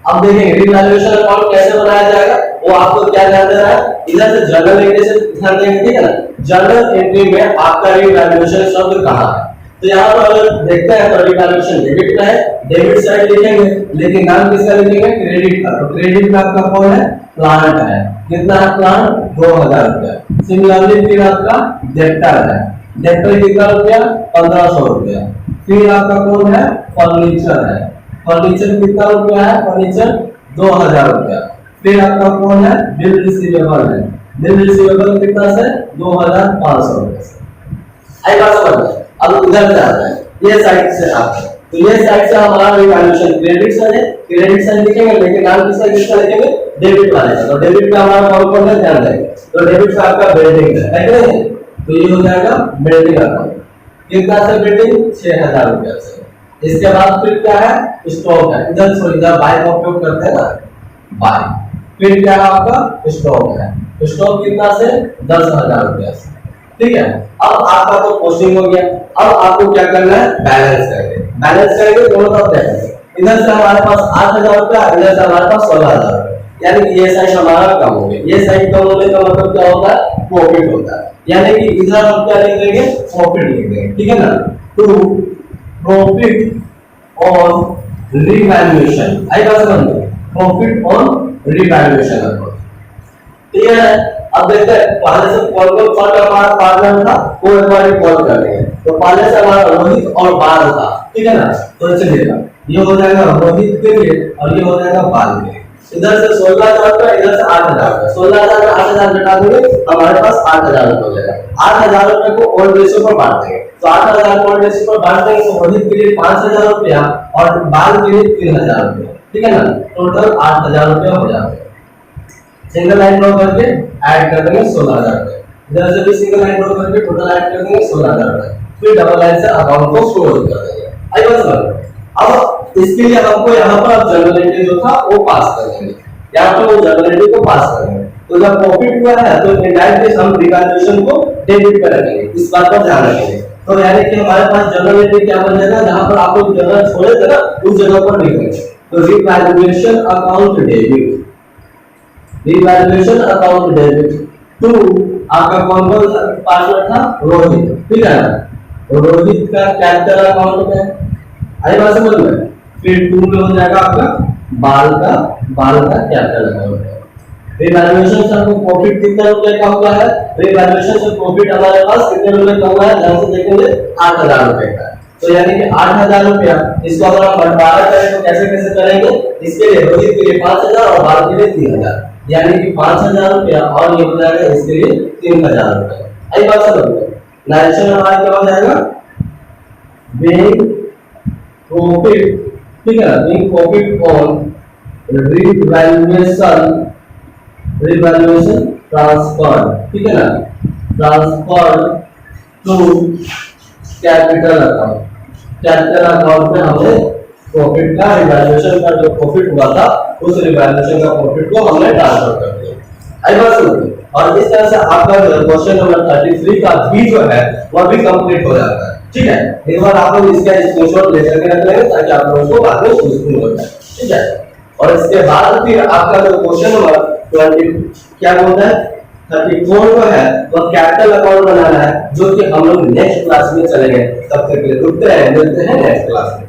Speaker 1: अब देखेंगे रिवैल्यूएशन अकाउंट कैसे बनाया जाएगा, वो आपको क्या ध्यान देना है, इधर से जर्नल एंट्री से ध्यान देंगे, ठीक है ना। जर्नल एंट्री में आपका रिवैल्यूएशन शब्द कहां है, तो यहाँ पर अगर देखते हैं तो रिवैल्यूएशन डेबिट का है, डेबिट साइड लिखेंगे, लेकिन नाम किसका लिखेंगे, क्रेडिट का। तो क्रेडिट में आपका कौन है, प्लांट है, कितना है प्लांट, 2000 रुपया। सिमिलरली फिर आपका डेब्टर है, डेब्टर कितना रुपया, 1500 रुपया। फिर आपका कौन है, फर्नीचर है, फर्नीचर कितना रुपया है, फर्नीचर 2000 रुपया। फिर आपका कौन है, बिल रिसीवेबल है, बिल रिसीवेबल कितना से, 2500 रुपया से। आई बात समझ में। अब उधर से आता है, ये साइड से आता है, तो ये साइड से हमारा रिवैल्यूएशन क्रेडिट साइड है, क्रेडिट साइड लिखेंगे, लेकिन नाम किसका लिखेंगे, डेबिट वाले का। तो डेबिट का हमारा कौन है, ध्यान देंगे। तो डेबिट का आपका बिल्डिंग है कि नहीं, तो ये हो जाएगा बिल्डिंग अकाउंट, कितना से बिल्डिंग, 6000 रुपया से। इसके बाद फिर क्या है, स्टॉक है, इधर से इधर बाय का उपयोग करते हैं ना, बाय। फिर क्या है आपका स्टॉक है, स्टॉक कितना से, 10000 रुपया से, ठीक है। अब आपका तो पोस्टिंग हो गया, अब आपको क्या करना है, बैलेंस करेंगे, बैलेंस करेंगे दोनों तरफ देखेंगे। इधर से हमारे पास 8000 रुपया, इधर से हमारे पास 16000 रुपया, यानी कि ये साइड हमारा कम हो गया। ये साइड कम होने का मतलब क्या होता है, प्रॉफिट होता है, यानी कि इधर हम क्या लिख देंगे, प्रॉफिट लिख देंगे, ठीक है ना। तो प्रॉफिट ऑन रिवैल्यूएशन, आई बात समझ में, प्रॉफिट ऑन रिवैल्यूएशन अकाउंट, ठीक है। अब देखते हैं पहले से कौन कौन फंड हमारा पार्टनर था, वो एक बार कॉल कर लेंगे। तो पहले से हमारा रोहित और बाल था, ठीक है ना। तो चलिएगा ये हो जाएगा रोहित के लिए और ये हो जाएगा बाल के लिए। इधर से 16000 रुपया, इधर से 8000 रुपया, 16000 में 8000 घटा देंगे, हमारे पास 8000 रुपया हो जाएगा। 8000 रुपये को ओल्ड रेशियो पर बांट देंगे, तो 8000 को ओल्ड रेशियो पर बांट देंगे, तो रोहित के लिए 5000 रुपया और बाल के लिए 3000 रुपया, ठीक है ना। टोटल 8000 रुपया हो जाएगा। सिंगल लाइन ड्रॉ करके ऐड कर देंगे 16000 रुपए, इधर से भी सिंगल लाइन ड्रॉ करके टोटल ऐड कर देंगे 16000 रुपए, फिर डबल लाइन से अकाउंट को क्लोज कर देंगे। आई बात समझ में। अब इसके लिए हमको यहाँ पर जर्नल एंट्री जो था वो पास कर देंगे, यहाँ पर वो जर्नल एंट्री को पास कर देंगे। तो जब प्रॉफिट हुआ है तो इनडायरेक्टली हम रिवैल्यूएशन को डेबिट कर रखेंगे, इस बात पर ध्यान रखेंगे। तो यानी कि हमारे पास जर्नल एंट्री क्या बन जाएगा, जहां पर आप लोग जर्नल छोड़े थे ना उस जगह पर लिखेंगे। तो revaluation account debit, revaluation account debit to आपका कौन कौन सा पार्टनर था, रोहित, ठीक है ना। रोहित का कैपिटल अकाउंट में, आई बात समझ में। फिर 2 में हो जाएगा आपका बाल का कैपिटल अकाउंट है। रिवैल्यूएशन से हमको प्रॉफिट कितना रुपए का हुआ है, रिवैल्यूएशन से प्रॉफिट हमारे पास कितने रुपए का हुआ है, ध्यान से देखेंगे 8000 रुपए का। तो यानी कि 8000 रुपया, इसको अगर हम बंटवारा करें तो कैसे कैसे करेंगे, इसके लिए रोहित के लिए 5000 और बाल के लिए 3000, यानी कि 5000 रुपया और ये हो जाएगा इसके लिए 3000 रुपया। आई बात समझ में। नरेशन हमारा क्या हो जाएगा, being profit, ठीक है, being profit on revaluation transfer, ठीक है ना, transfer to capital account. Capital account में हमने प्रॉफिट का रिवैल्यूएशन का जो प्रॉफिट हुआ था उस रिवैल्यूएशन का प्रॉफिट को हमने ट्रांसफर कर दिया। आई बात समझ में। और इस तरह से आपका क्वेश्चन नंबर 33 का भी जो है वह भी कंप्लीट हो जाता है, ठीक है। एक बार आप लोग इसका स्क्रीनशॉट लेकर के रख लेंगे ताकि आप लोगों को बाद में यूजफुल हो जाए, ठीक है। और इसके बाद फिर आपका जो क्वेश्चन नंबर 20 क्या बोलता है, 34 जो है वो कैपिटल अकाउंट बनाना है, जो कि हम लोग नेक्स्ट क्लास में चलेंगे। तब तक के लिए रुकते हैं, मिलते हैं नेक्स्ट क्लास में।